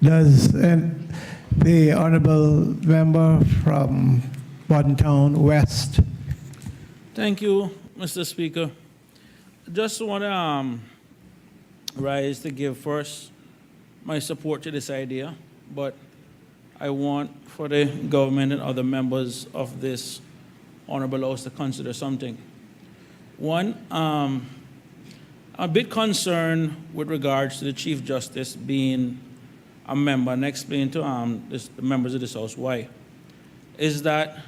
Does the honourable member from Town West? Thank you, Mr. Speaker. Just want to rise to give first my support to this idea, but I want for the government and other members of this honourable house to consider something. One, I'm a bit concerned with regards to the Chief Justice being a member, and explain to the members of this House why. Is that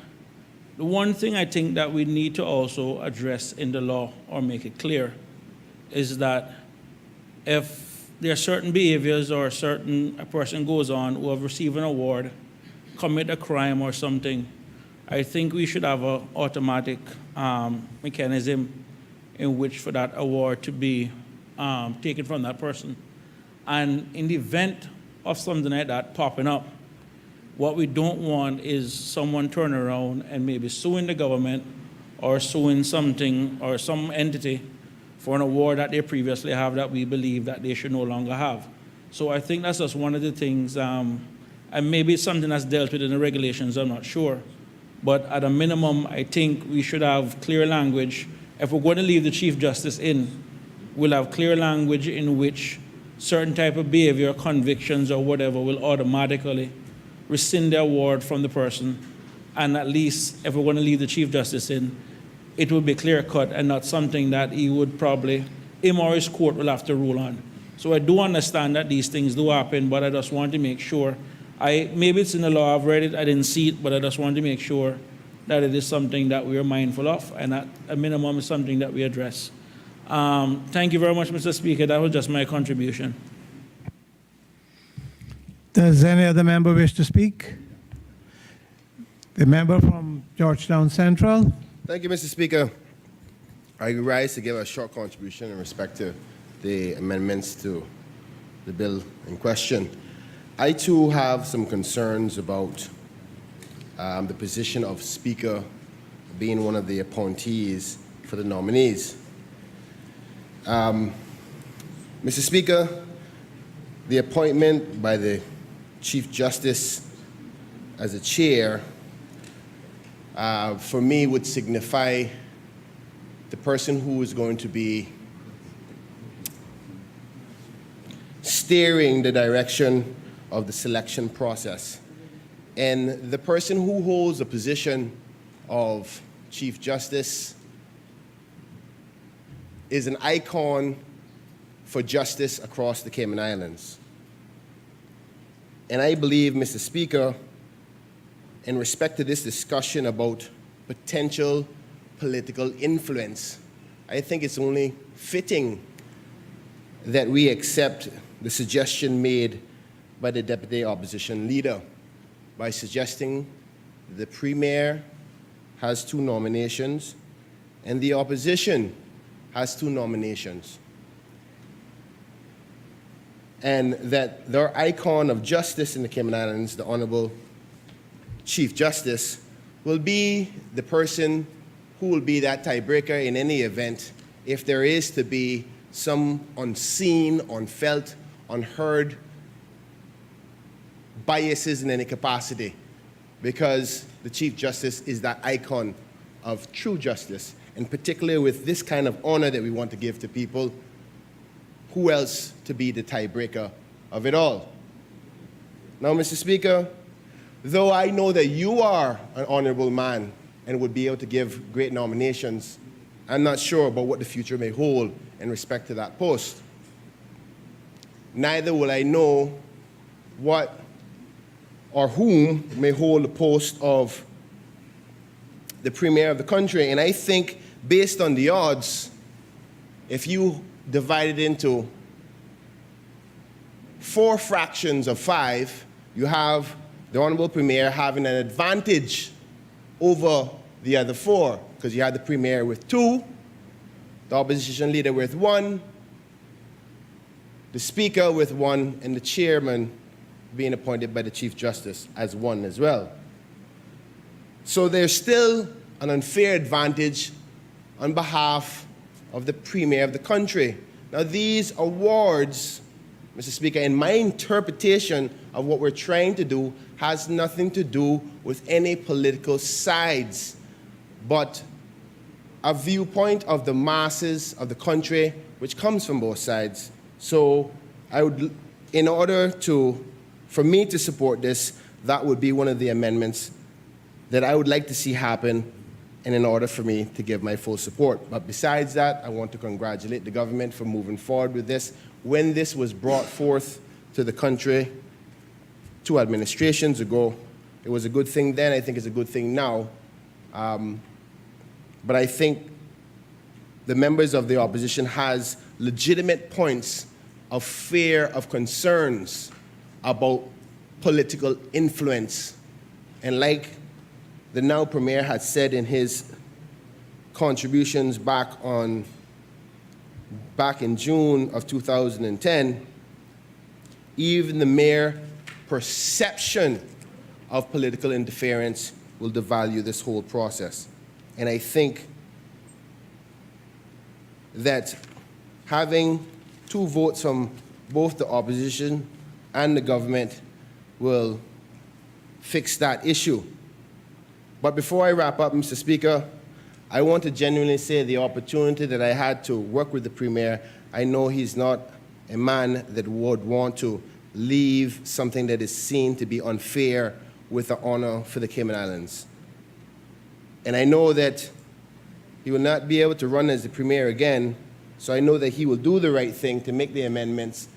the one thing I think that we need to also address in the law, or make it clear, is that if there are certain behaviors or a person goes on who have received an award, commit a crime or something, I think we should have an automatic mechanism in which for that award to be taken from that person. And in the event of something like that popping up, what we don't want is someone turn around and maybe suing the government or suing something or some entity for an award that they previously have that we believe that they should no longer have. So I think that's just one of the things, and maybe it's something that's dealt with in the regulations, I'm not sure. But at a minimum, I think we should have clear language. If we're going to leave the Chief Justice in, we'll have clear language in which certain type of behavior, convictions or whatever will automatically rescind the award from the person. And at least if we're going to leave the Chief Justice in, it will be clear cut and not something that he would probably, him or his court will have to rule on. So I do understand that these things do happen, but I just want to make sure, maybe it's in the law, I've read it, I didn't see it, but I just want to make sure that it is something that we are mindful of, and at a minimum is something that we address. Thank you very much, Mr. Speaker. That was just my contribution. Does any other member wish to speak? The member from Georgetown Central. Thank you, Mr. Speaker. I rise to give a short contribution in respect to the amendments to the bill in question. I too have some concerns about the position of Speaker being one of the appointees for the nominees. Mr. Speaker, the appointment by the Chief Justice as a chair for me would signify the person who is going to be steering the direction of the selection process. And the person who holds the position of Chief Justice is an icon for justice across the Cayman Islands. And I believe, Mr. Speaker, in respect to this discussion about potential political influence, I think it's only fitting that we accept the suggestion made by the Deputy Opposition Leader by suggesting the Premier has 2 nominations and the opposition has 2 nominations. And that their icon of justice in the Cayman Islands, the Honorable Chief Justice, will be the person who will be that tiebreaker in any event if there is to be some unseen, unfelt, unheard biases in any capacity, because the Chief Justice is that icon of true justice, and particularly with this kind of honor that we want to give to people, who else to be the tiebreaker of it all? Now, Mr. Speaker, though I know that you are an honorable man and would be able to give great nominations, I'm not sure about what the future may hold in respect to that post. Neither will I know what or whom may hold the post of the Premier of the country. And I think, based on the odds, if you divide it into 4 fractions of 5, you have the Honorable Premier having an advantage over the other 4, because you have the Premier with 2, the Opposition Leader with 1, the Speaker with 1, and the Chairman being appointed by the Chief Justice as 1 as well. So there's still an unfair advantage on behalf of the Premier of the country. Now, these awards, Mr. Speaker, in my interpretation of what we're trying to do, has nothing to do with any political sides, but a viewpoint of the masses of the country, which comes from both sides. So I would, in order for me to support this, that would be one of the amendments that I would like to see happen, and in order for me to give my full support. But besides that, I want to congratulate the government for moving forward with this. When this was brought forth to the country 2 administrations ago, it was a good thing then. I think it's a good thing now. But I think the members of the opposition has legitimate points of fear, of concerns about political influence. And like the now Premier had said in his contributions back in June of 2010, even the mere perception of political interference will devalue this whole process. And I think that having 2 votes from both the opposition and the government will fix that issue. But before I wrap up, Mr. Speaker, I want to genuinely say the opportunity that I had to work with the Premier, I know he's not a man that would want to leave something that is seen to be unfair with the honor for the Cayman Islands. And I know that he will not be able to run as the Premier again, so I know that he will do the right thing to make the amendments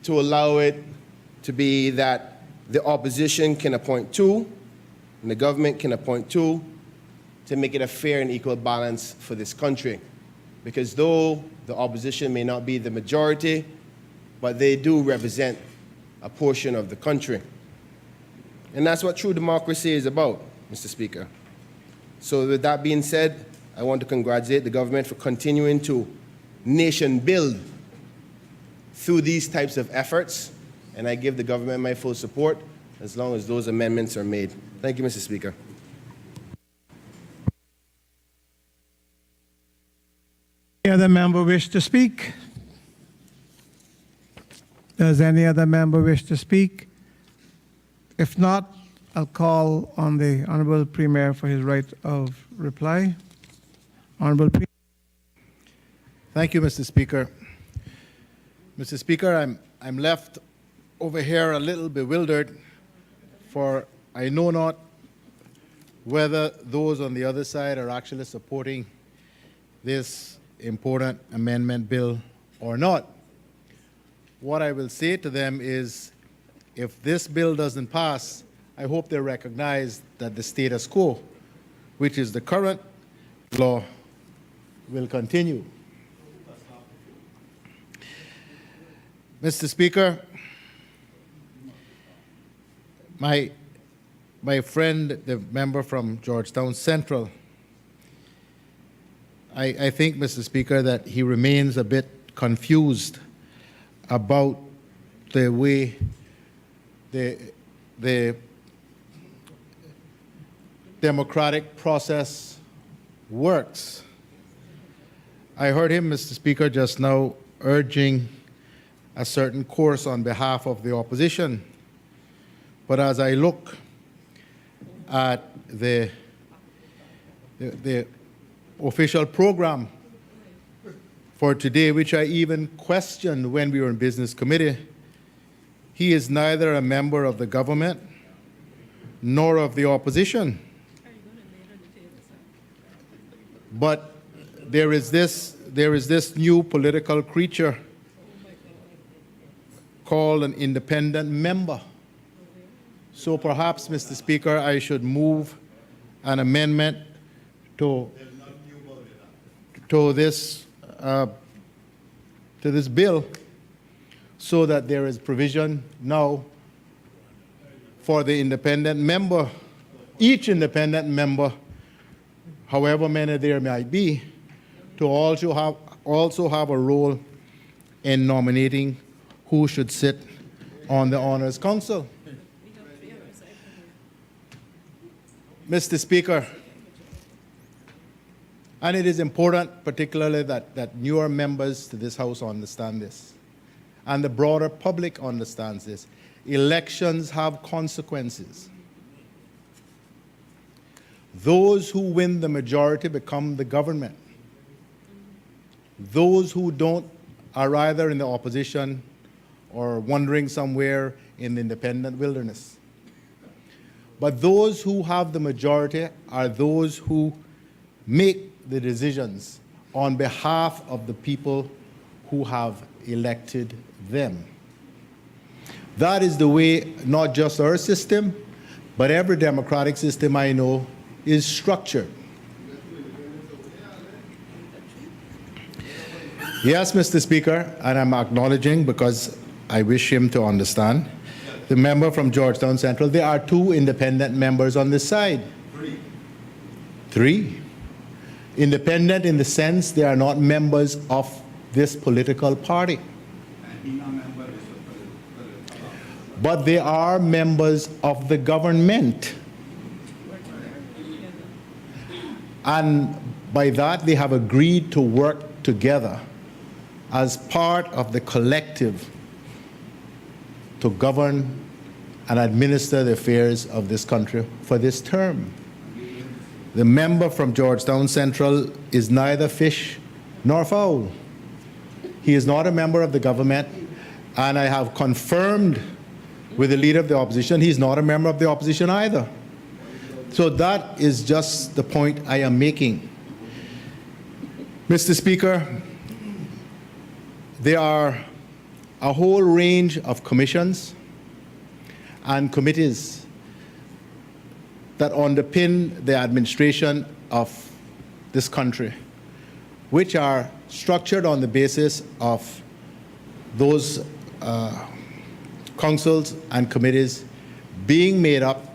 to allow it to be that the opposition can appoint 2, and the government can appoint 2, to make it a fair and equal balance for this country. Because though the opposition may not be the majority, but they do represent a portion of the country. And that's what true democracy is about, Mr. Speaker. So with that being said, I want to congratulate the government for continuing to nation build through these types of efforts, and I give the government my full support as long as those amendments are made. Thank you, Mr. Speaker. Any other member wish to speak? Does any other member wish to speak? If not, I'll call on the Honorable Premier for his right of reply. Honorable Premier. Thank you, Mr. Speaker. Mr. Speaker, I'm left over here a little bewildered, for I know not whether those on the other side are actually supporting this important amendment bill or not. What I will say to them is, if this bill doesn't pass, I hope they recognize that the status quo, which is the current law, will continue. Mr. Speaker, my friend, the member from Georgetown Central, I think, Mr. Speaker, that he remains a bit confused about the way the democratic process works. I heard him, Mr. Speaker, just now urging a certain course on behalf of the opposition. But as I look at the official program for today, which I even questioned when we were in Business Committee, he is neither a member of the government nor of the opposition. But there is this new political creature called an independent member. So perhaps, Mr. Speaker, I should move an amendment to this bill, so that there is provision now for the independent member, each independent member, however many there might be, to also have a role in nominating who should sit on the Honors Council. Mr. Speaker, and it is important particularly that newer members to this House understand this, and the broader public understands this. Elections have consequences. Those who win the majority become the government. Those who don't are either in the opposition or wandering somewhere in the independent wilderness. But those who have the majority are those who make the decisions on behalf of the people who have elected them. That is the way not just our system, but every democratic system I know is structured. Yes, Mr. Speaker, and I'm acknowledging because I wish him to understand, the member from Georgetown Central, there are two independent members on this side. Three. Independent in the sense they are not members of this political party. But they are members of the government. And by that, they have agreed to work together as part of the collective to govern and administer the affairs of this country for this term. The member from Georgetown Central is neither fish nor fowl. He is not a member of the government, and I have confirmed with the leader of the opposition, he's not a member of the opposition either. So that is just the point I am making. Mr. Speaker, there are a whole range of commissions and committees that underpin the administration of this country, which are structured on the basis of those councils and committees being made up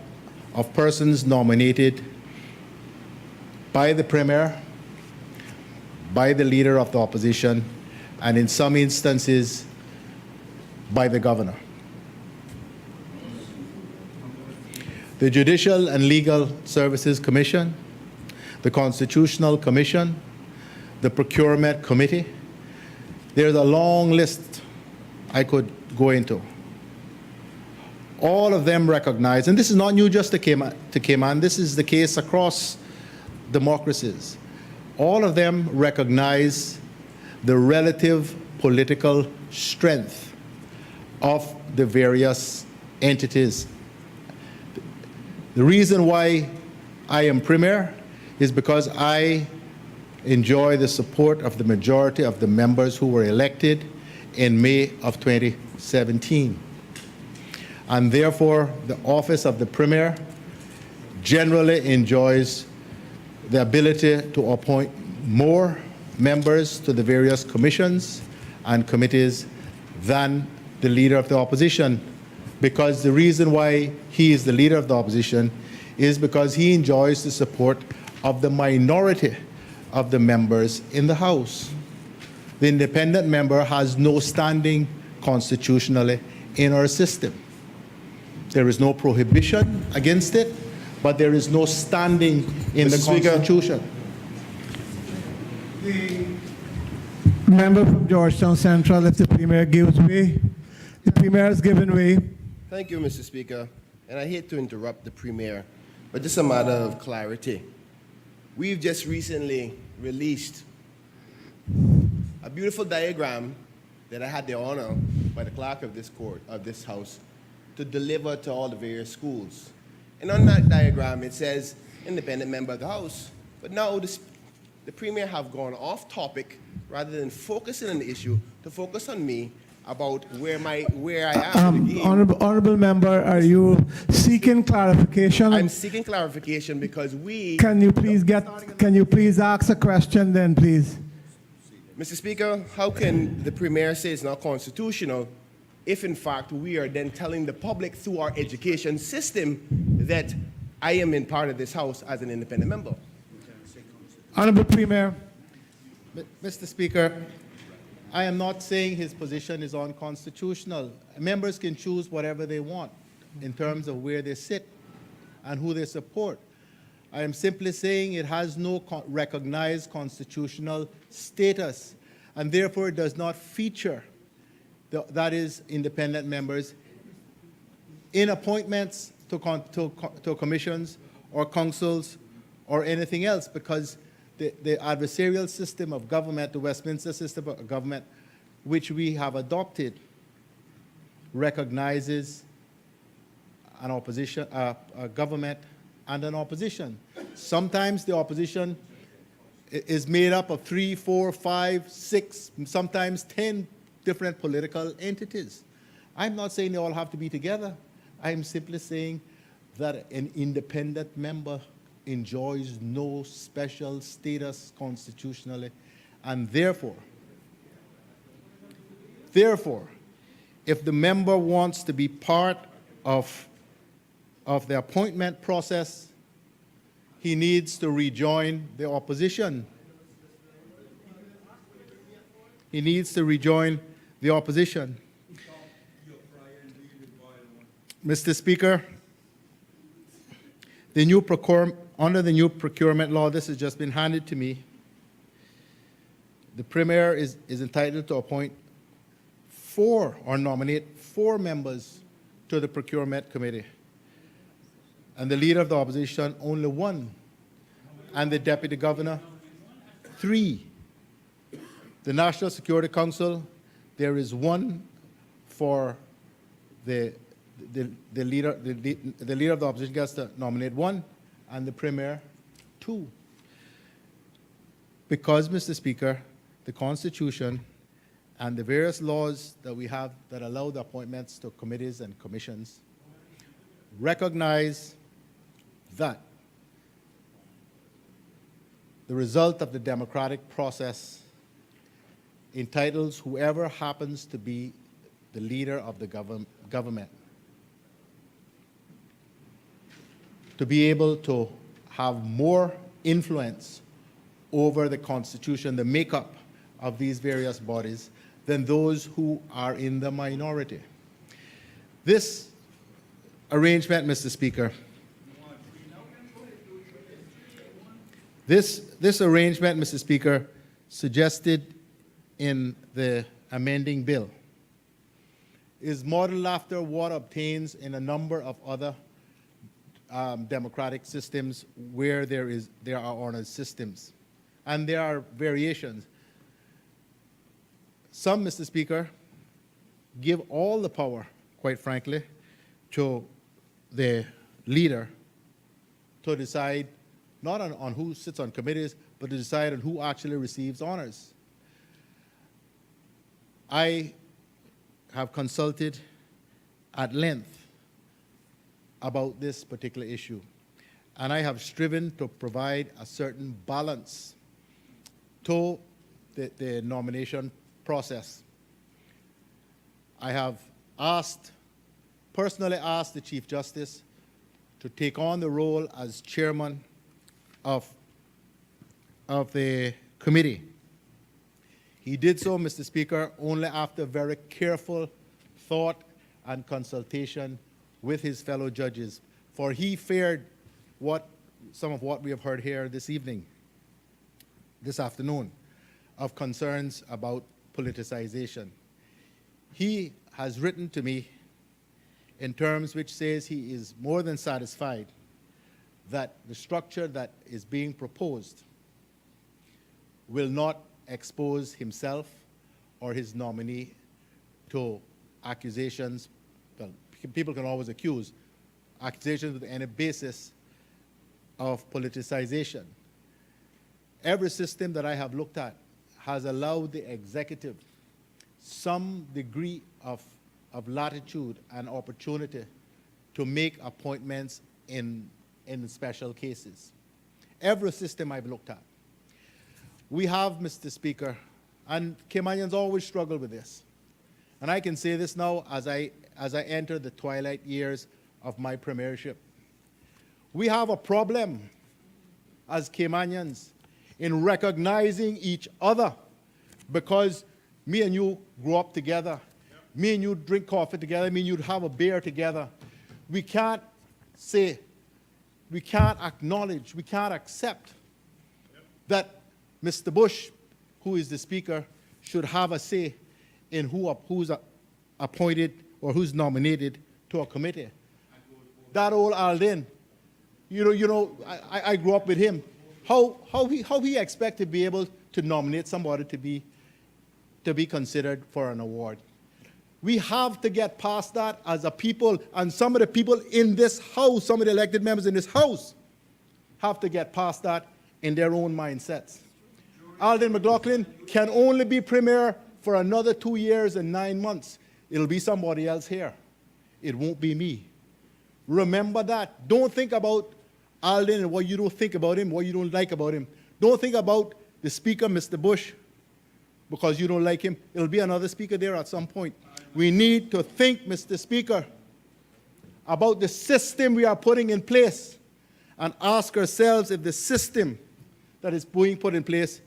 of persons nominated by the Premier by the leader of the opposition, and in some instances, by the governor. The Judicial and Legal Services Commission, the Constitutional Commission, the Procurement Committee. There's a long list I could go into. All of them recognize, and this is not new just to Cayman, this is the case across democracies. All of them recognize the relative political strength of the various entities. The reason why I am Premier is because I enjoy the support of the majority of the members who were elected in May of 2017. And therefore, the office of the Premier generally enjoys the ability to appoint more members to the various commissions and committees than the leader of the opposition, because the reason why he is the leader of the opposition is because he enjoys the support of the minority of the members in the House. The independent member has no standing constitutionally in our system. There is no prohibition against it, but there is no standing in Mr. the Speaker. Constitution. The member from Georgetown Central, if the Premier gives way, the Premier has given way. Thank you, Mr. Speaker. And I hate to interrupt the Premier, but just a matter of clarity. We've just recently released a beautiful diagram that I had the honor by the clerk of this court, of this House, to deliver to all the various schools. And on that diagram, it says independent member of the House. But now the Premier have gone off topic rather than focusing on the issue to focus on me about where I am in the game. Honorable member, are you seeking clarification? I'm seeking clarification because we... Can you please ask a question then, please? Mr. Speaker, how can the Premier say it's not constitutional if, in fact, we are then telling the public through our education system that I am in part of this House as an independent member? Honorable Premier. Mr. Speaker, I am not saying his position is unconstitutional. Members can choose whatever they want in terms of where they sit and who they support. I am simply saying it has no recognized constitutional status, and therefore it does not feature, that is, independent members, in appointments to commissions or councils or anything else, because the adversarial system of government, the Westminster system of government, which we have adopted, recognizes an opposition, a government and an opposition. Sometimes the opposition is made up of 3, 4, 5, 6, sometimes 10 different political entities. I'm not saying they all have to be together. I'm simply saying that an independent member enjoys no special status constitutionally, and therefore, if the member wants to be part of the appointment process, he needs to rejoin the opposition. He needs to rejoin the opposition. Mr. Speaker, under the new procurement law, this has just been handed to me. The Premier is entitled to appoint 4 or nominate 4 members to the Procurement Committee. And the Leader of the Opposition, only 1. And the Deputy Governor, 3. The National Security Council, there is 1 for the leader of the opposition gets to nominate 1, and the Premier 2. Because, Mr. Speaker, the Constitution and the various laws that we have that allow the appointments to committees and commissions recognize that the result of the democratic process entitles whoever happens to be the leader of the government to be able to have more influence over the constitution, the makeup of these various bodies, than those who are in the minority. This arrangement, Mr. Speaker, this arrangement, Mr. Speaker, suggested in the amending bill is modeled after what obtains in a number of other democratic systems where there are honored systems. And there are variations. Some, Mr. Speaker, give all the power, quite frankly, to the leader to decide not on who sits on committees, but to decide on who actually receives honors. I have consulted at length about this particular issue, and I have striven to provide a certain balance to the nomination process. I have personally asked the Chief Justice to take on the role as chairman of the committee. He did so, Mr. Speaker, only after very careful thought and consultation with his fellow judges, for he feared some of what we have heard here this afternoon, of concerns about politicization. He has written to me in terms which says he is more than satisfied that the structure that is being proposed will not expose himself or his nominee to accusations. Well, people can always accuse, accusations with any basis of politicization. Every system that I have looked at has allowed the executive some degree of latitude and opportunity to make appointments in special cases. Every system I've looked at. We have, Mr. Speaker, and Caymanians always struggle with this, and I can say this now as I enter the twilight years of my premiership. We have a problem as Caymanians in recognizing each other, because me and you grew up together. Me and you drink coffee together. Me and you have a beer together. We can't say, we can't acknowledge, we can't accept that Mr. Bush, who is the Speaker, should have a say in who's appointed or who's nominated to a committee. That old Alden, I grew up with him. How he expect to be able to nominate somebody to be considered for an award? We have to get past that as a people, and some of the people in this House, some of the elected members in this House, have to get past that in their own mindsets. Alden McLaughlin can only be Premier for another 2 years and 9 months. It'll be somebody else here. It won't be me. Remember that. Don't think about Alden and what you don't think about him, what you don't like about him. Don't think about the Speaker, Mr. Bush, because you don't like him. It'll be another Speaker there at some point. We need to think, Mr. Speaker, about the system we are putting in place and ask ourselves if the system that is being put in place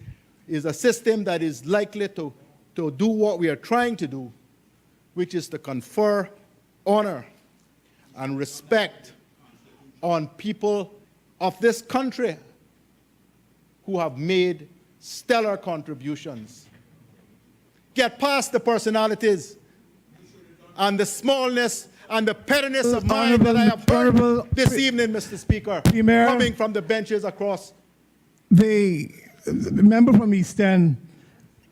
is a system that is likely to do what we are trying to do, which is to confer honor and respect on people of this country who have made stellar contributions. Get past the personalities and the smallness and the pettiness of mind that I have heard this evening, Mr. Speaker, Premier, coming from the benches across. The member from East End,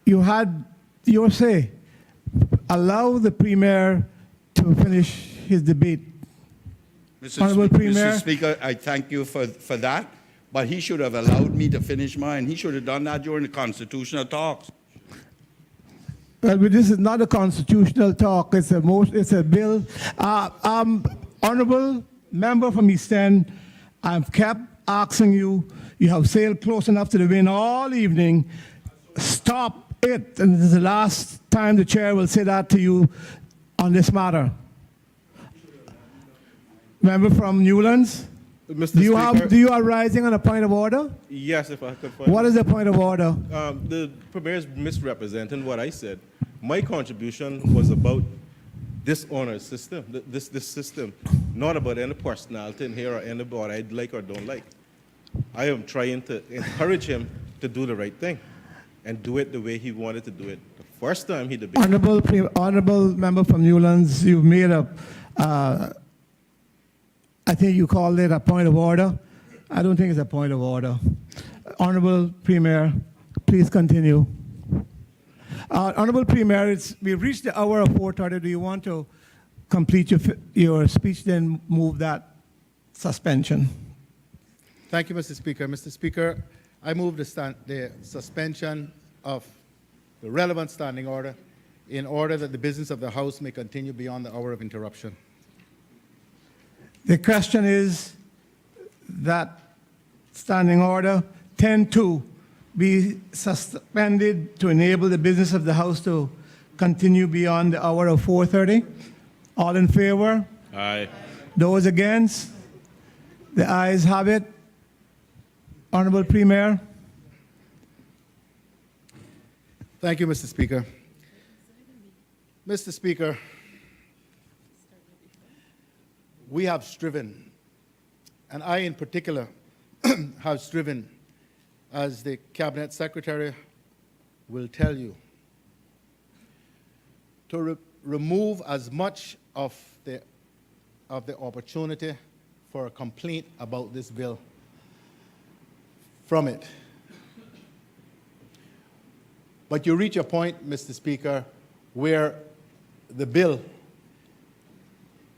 you had your say. Allow the Premier to finish his debate. Mr. Speaker, I thank you for that, but he should have allowed me to finish mine. He should have done that during the constitutional talks. Well, but this is not a constitutional talk. It's a bill. Honourable member from East End, I've kept asking you. You have sailed close enough to the wind all evening. Stop it. And this is the last time the chair will say that to you on this matter. Member from Newlands. Mr. Do you Speaker, do you are rising on a point of order? yes, if I could find What is the point of order? The Premier is misrepresenting what I said. My contribution was about this honor system, this system, not about any personality in here or anybody I like or don't like. I am trying to encourage him to do the right thing and do it the way he wanted to do it the first time he debated. Honorable member from Newlands, you've made a, I think you called it a point of order. I don't think it's a point of order. Honorable Premier, please continue. Honorable Premier, we've reached the hour of 4:30. Do you want to complete your speech, then move that suspension? Thank you, Mr. Speaker. Mr. Speaker, I move the suspension of the relevant standing order in order that the business of the House may continue beyond the hour of interruption. The question is that standing order 10-2 be suspended to enable the business of the House to continue beyond the hour of 4:30. All in favor? Aye. Those against? The ayes have it. Honorable Premier. Thank you, Mr. Speaker. Mr. Speaker, we have striven, and I in particular have striven, as the Cabinet Secretary will tell you, to remove as much of the opportunity for a complaint about this bill from it. But you reach a point, Mr. Speaker, where the bill,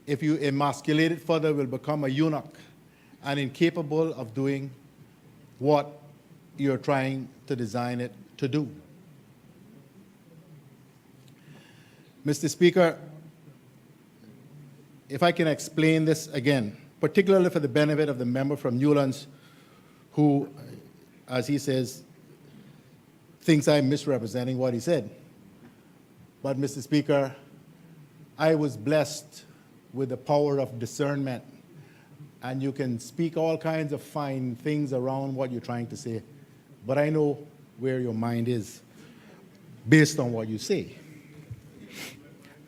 if you emasculate it further, will become a eunuch and incapable of doing what you're trying to design it to do. Mr. Speaker, if I can explain this again, particularly for the benefit of the member from Newlands who, as he says, thinks I'm misrepresenting what he said. But, Mr. Speaker, I was blessed with the power of discernment, and you can speak all kinds of fine things around what you're trying to say, but I know where your mind is based on what you say.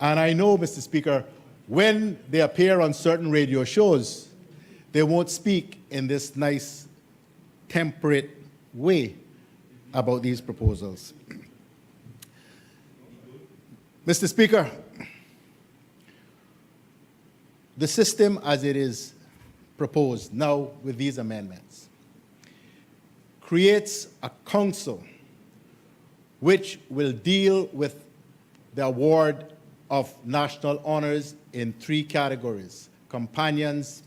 And I know, Mr. Speaker, when they appear on certain radio shows, they won't speak in this nice, temperate way about these proposals. Mr. Speaker, the system as it is proposed now with these amendments creates a council which will deal with the award of national honors in 3 categories: companions,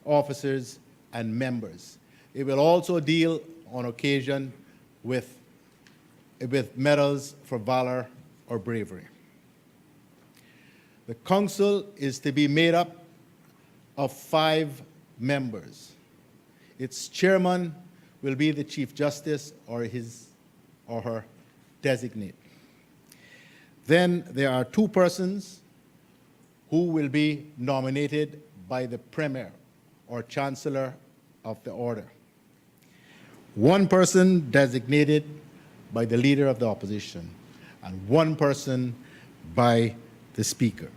officers, and members. It will also deal on occasion with medals for valor or bravery. The council is to be made up of 5 members. Its chairman will be the Chief Justice or his or her designate. Then there are 2 persons who will be nominated by the Premier or Chancellor of the Order. 1 person designated by the Leader of the Opposition, and 1 person by the Speaker.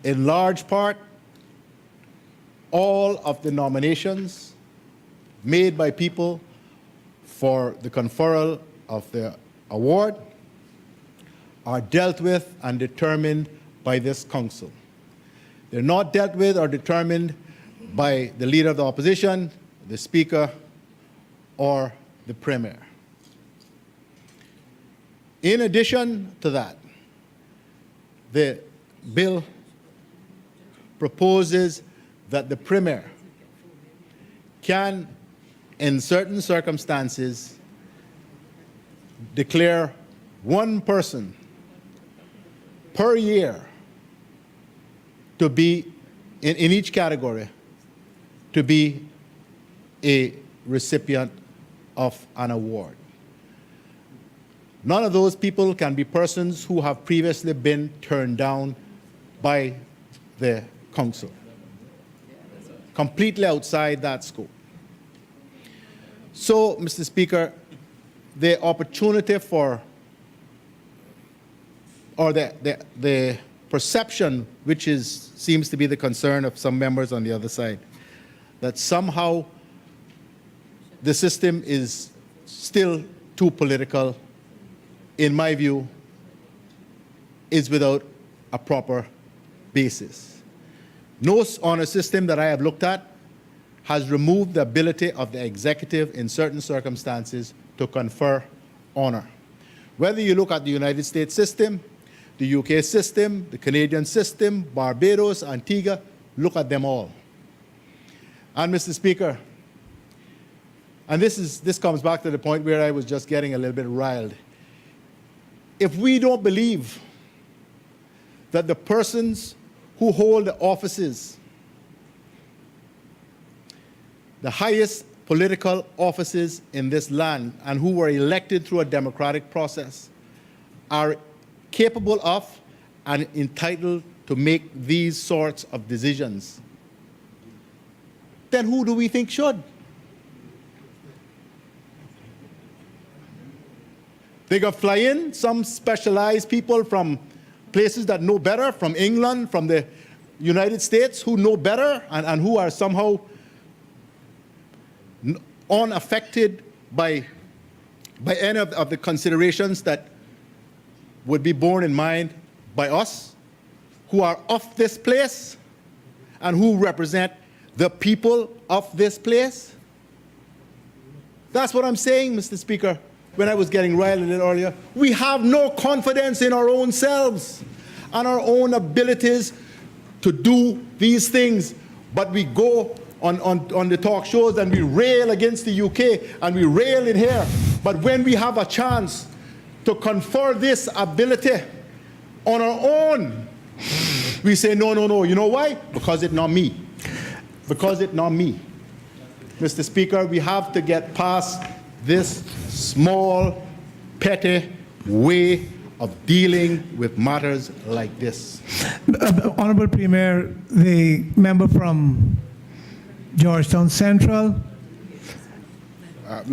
In large part, all of the nominations made by people for the conferral of the award are dealt with and determined by this council. They're not dealt with or determined by the Leader of the Opposition, the Speaker, or the Premier. In addition to that, the bill proposes that the Premier can, in certain circumstances, declare 1 person per year to be, in each category, to be a recipient of an award. None of those people can be persons who have previously been turned down by the council. Completely outside that scope. So, Mr. Speaker, the opportunity for, or the perception, which seems to be the concern of some members on the other side, that somehow the system is still too political, in my view, is without a proper basis. No honor system that I have looked at has removed the ability of the executive in certain circumstances to confer honor. Whether you look at the United States system, the UK system, the Canadian system, Barbados, Antigua, look at them all. And Mr. Speaker, and this comes back to the point where I was just getting a little bit riled. If we don't believe that the persons who hold the offices, the highest political offices in this land and who were elected through a democratic process, are capable of and entitled to make these sorts of decisions, then who do we think should? They got fly in some specialized people from places that know better, from England, from the United States, who know better and who are somehow unaffected by any of the considerations that would be borne in mind by us, who are of this place and who represent the people of this place. That's what I'm saying, Mr. Speaker, when I was getting riled a little earlier. We have no confidence in our own selves and our own abilities to do these things, but we go on the talk shows and we rail against the UK and we rail in here. But when we have a chance to confer this ability on our own, we say, no, no, no. You know why? Because it's not me. Because it's not me. Mr. Speaker, we have to get past this small, petty way of dealing with matters like this. Honorable Premier, the member from Georgetown Central.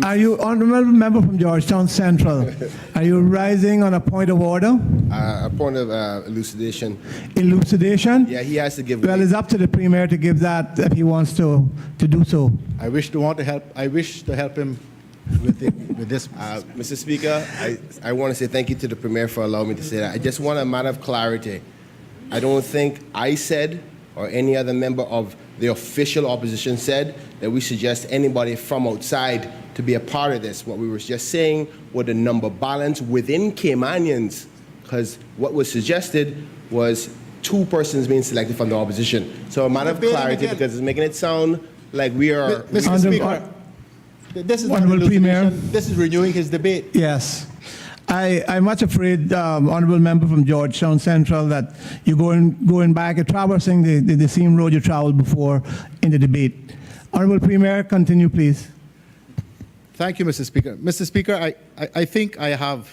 Are you, honorable member from Georgetown Central, are you rising on a point of order? A point of elucidation. Elucidation? Yeah, he has to give. Well, it's up to the Premier to give that if he wants to do so. I wish to help him with this. Mr. Speaker, I want to say thank you to the Premier for allowing me to say that. I just want a matter of clarity. I don't think I said or any other member of the official opposition said that we suggest anybody from outside to be a part of this. What we were just saying was the number balance within Caymanians, because what was suggested was 2 persons being selected from the opposition. So a matter of clarity, because it's making it sound like we are... Mr. Speaker, this is not Honorable Premier. elucidation. This is renewing his debate. Yes. I'm much afraid, honorable member from Georgetown Central, that you're going back and traversing the same road you traveled before in the debate. Honorable Premier, continue, please. Thank you, Mr. Speaker. Mr. Speaker, I think I have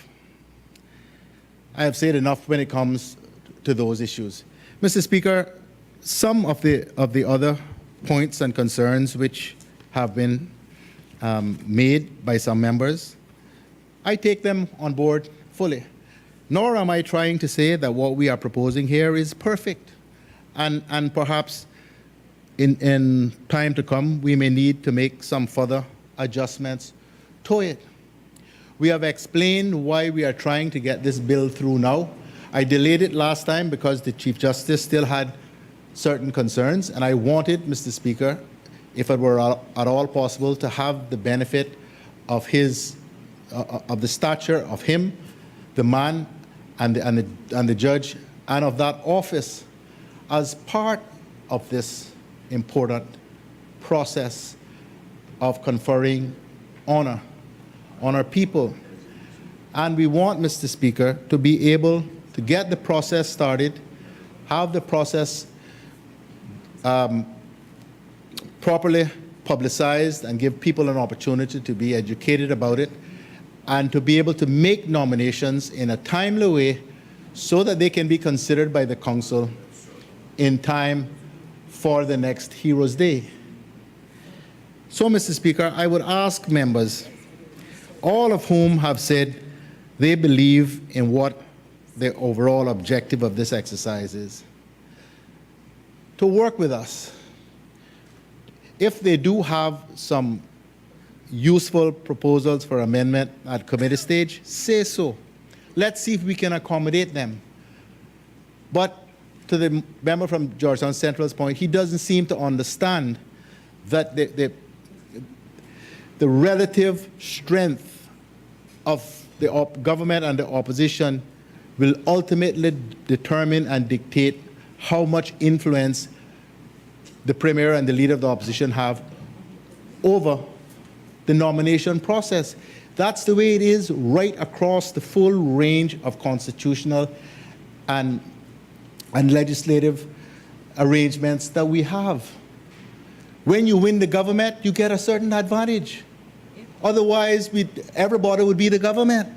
said enough when it comes to those issues. Mr. Speaker, some of the other points and concerns which have been made by some members, I take them on board fully. Nor am I trying to say that what we are proposing here is perfect. And perhaps in time to come, we may need to make some further adjustments to it. We have explained why we are trying to get this bill through now. I delayed it last time because the Chief Justice still had certain concerns, and I wanted, Mr. Speaker, if it were at all possible, to have the benefit of his of the stature of him, the man, and the judge, and of that office as part of this important process of conferring honor on our people. And we want, Mr. Speaker, to be able to get the process started, have the process properly publicized, and give people an opportunity to be educated about it, and to be able to make nominations in a timely way so that they can be considered by the council in time for the next Heroes Day. So, Mr. Speaker, I would ask members, all of whom have said they believe in what the overall objective of this exercise is, to work with us. If they do have some useful proposals for amendment at committee stage, say so. Let's see if we can accommodate them. But to the member from Georgetown Central's point, he doesn't seem to understand that the relative strength of the government and the opposition will ultimately determine and dictate how much influence the Premier and the Leader of the Opposition have over the nomination process. That's the way it is right across the full range of constitutional and legislative arrangements that we have. When you win the government, you get a certain advantage. Otherwise, everybody would be the government.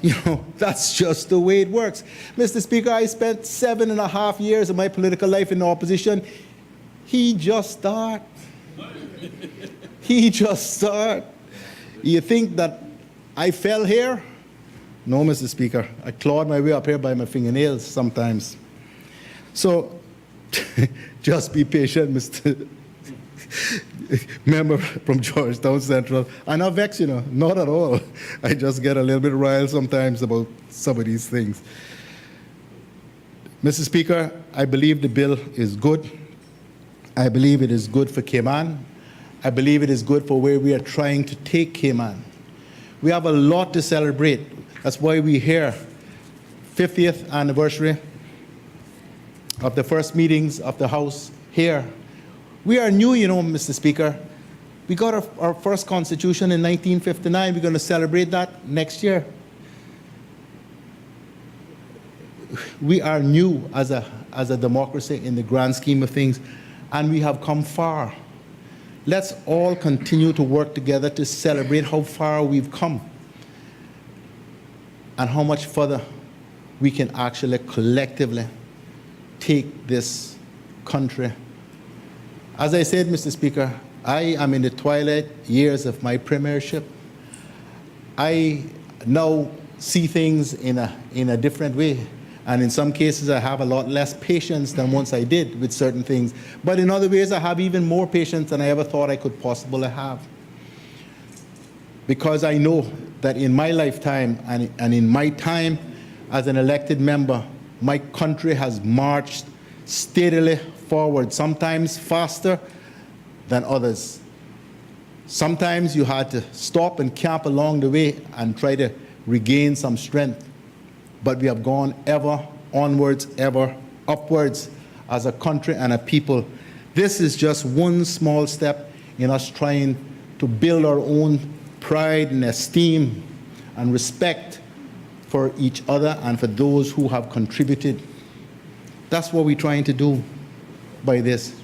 You know, that's just the way it works. Mr. Speaker, I spent 7.5 years of my political life in the opposition. He just started. He just started. You think that I fell here? No, Mr. Speaker. I clawed my way up here by my fingernails sometimes. So just be patient, Mr. Member from Georgetown Central. I'm not vexed, you know, not at all. I just get a little bit riled sometimes about some of these things. Mr. Speaker, I believe the bill is good. I believe it is good for Cayman. I believe it is good for where we are trying to take Cayman. We have a lot to celebrate. That's why we're here. 50th anniversary of the first meetings of the House here. We are new, you know, Mr. Speaker. We got our first constitution in 1959. We're going to celebrate that next year. We are new as a democracy in the grand scheme of things, and we have come far. Let's all continue to work together to celebrate how far we've come and how much further we can actually collectively take this country. As I said, Mr. Speaker, I am in the twilight years of my premiership. I now see things in a different way. And in some cases, I have a lot less patience than once I did with certain things. But in other ways, I have even more patience than I ever thought I could possibly have. Because I know that in my lifetime and in my time as an elected member, my country has marched steadily forward, sometimes faster than others. Sometimes you had to stop and camp along the way and try to regain some strength. But we have gone ever onwards, ever upwards as a country and a people. This is just one small step in us trying to build our own pride and esteem and respect for each other and for those who have contributed. That's what we're trying to do by this.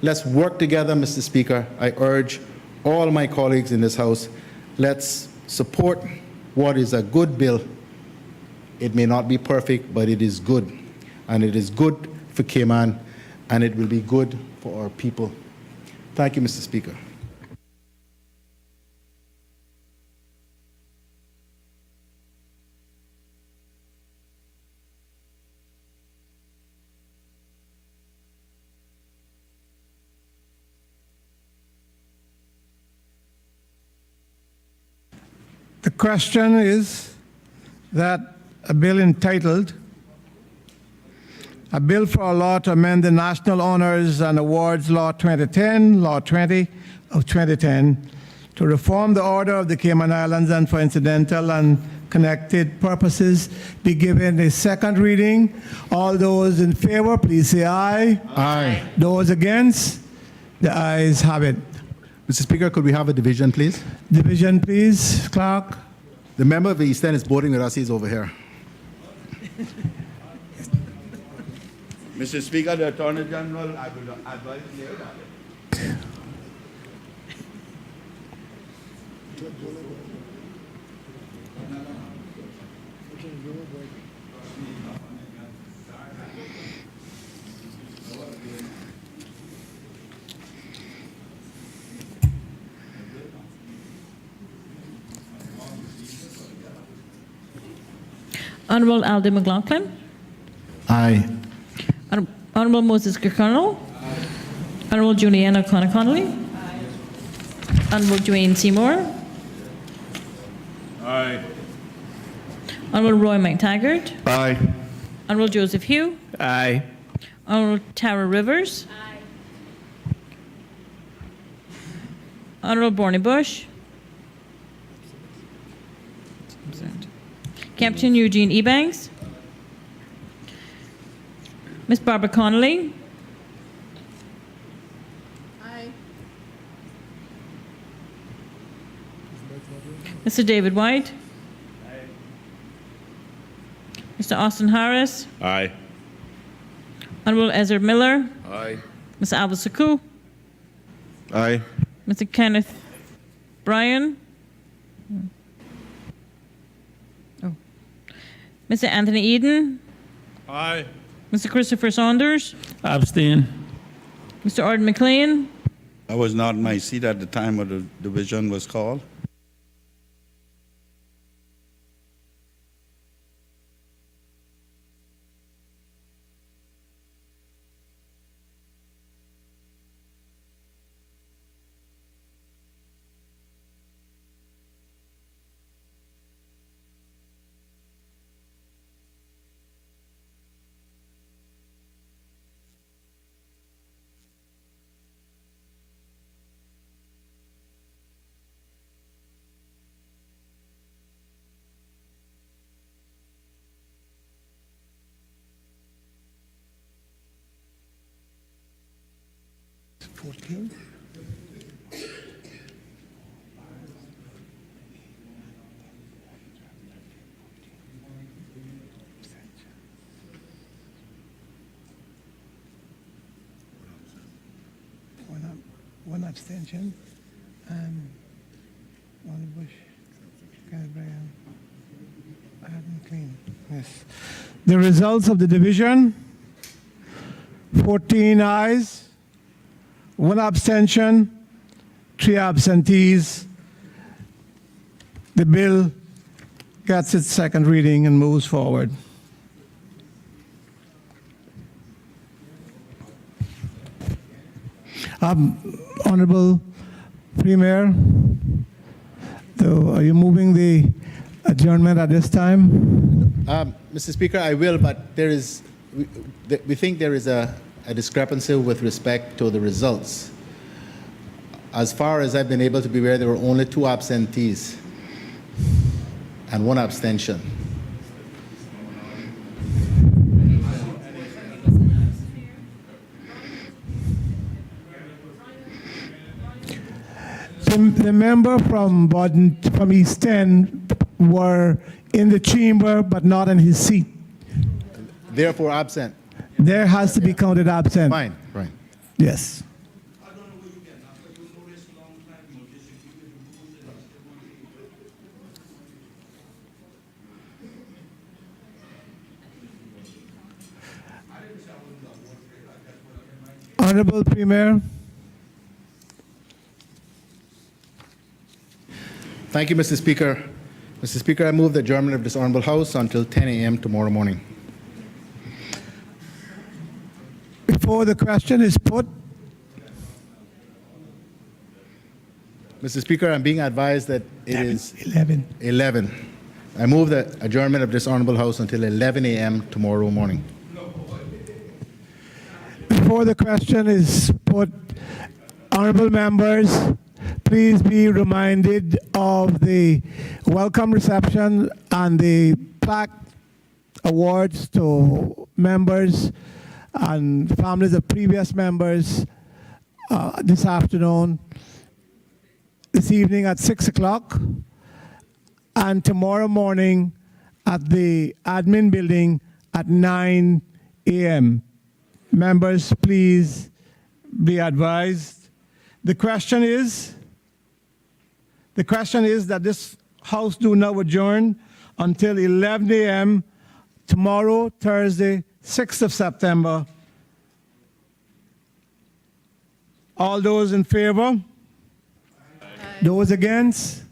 Let's work together, Mr. Speaker. I urge all my colleagues in this House, let's support what is a good bill. It may not be perfect, but it is good. And it is good for Cayman, and it will be good for our people. Thank you, Mr. Speaker. The question is that a bill entitled A Bill for a Law to Amend the National Honors and Awards Law 2010, Law 20 of 2010, to reform the order of the Cayman Islands and for incidental and connected purposes be given a second reading. All those in favor, please say aye. Aye. Those against, the ayes have it. Mr. Speaker, could we have a division, please? Division, please, clerk. The member of the East End is boarding with us. He's over here. Mr. Speaker, the Attorney General, I will advise you that. Honorable Alden McLaughlin. Aye. Honorable Moses Kirkconnell. Honorable Juliana O'Connor-Connolly. Honorable Dwayne Seymour. Aye. Honorable Roy McTaggart. Aye. Honorable Joseph Hugh. Aye. Honorable Tara Rivers. Honorable Barney Bush. Captain Eugene Ebanks. Miss Barbara Connolly. Mr. David White. Mr. Austin Harris. Aye. Honorable Ezra Miller. Aye. Mr. Albert Saku. Aye. Mr. Kenneth Bryan. Oh. Mr. Anthony Eden. Aye. Mr. Christopher Saunders. Abstain. Mr. Arden McLean. I was not in my seat at the time when the division was called. One abstention. One Bush. Kenneth Bryan. Arden McLean. Yes. The results of the division: 14 ayes, 1 abstention, 3 absentees. The bill gets its second reading and moves forward. Honorable Premier, are you moving the adjournment at this time? Mr. Speaker, I will, but we think there is a discrepancy with respect to the results. As far as I've been able to be aware, there were only 2 absentees and 1 abstention. The member from East End were in the chamber but not in his seat. Therefore absent. There has to be counted absent. Fine, fine. Yes. Honorable Premier. Thank you, Mr. Speaker. Mr. Speaker, I move the adjournment of this honorable House until 10 a.m. tomorrow morning. Before the question is put, Mr. Speaker, I'm being advised that it is 11. I move the adjournment of this honorable House until 11 a.m. tomorrow morning. Before the question is put, honorable members, please be reminded of the welcome reception and the plaque awards to members and families of previous members this afternoon, this evening at 6 o'clock, and tomorrow morning at the admin building at 9 a.m. Members, please be advised. The question is that this House do now adjourn until 11 a.m. tomorrow, Thursday, 6th of September. All those in favor? Aye. Those against?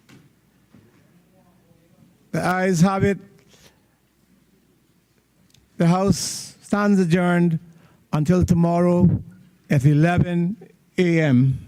The ayes have it. The House stands adjourned until tomorrow at 11 a.m.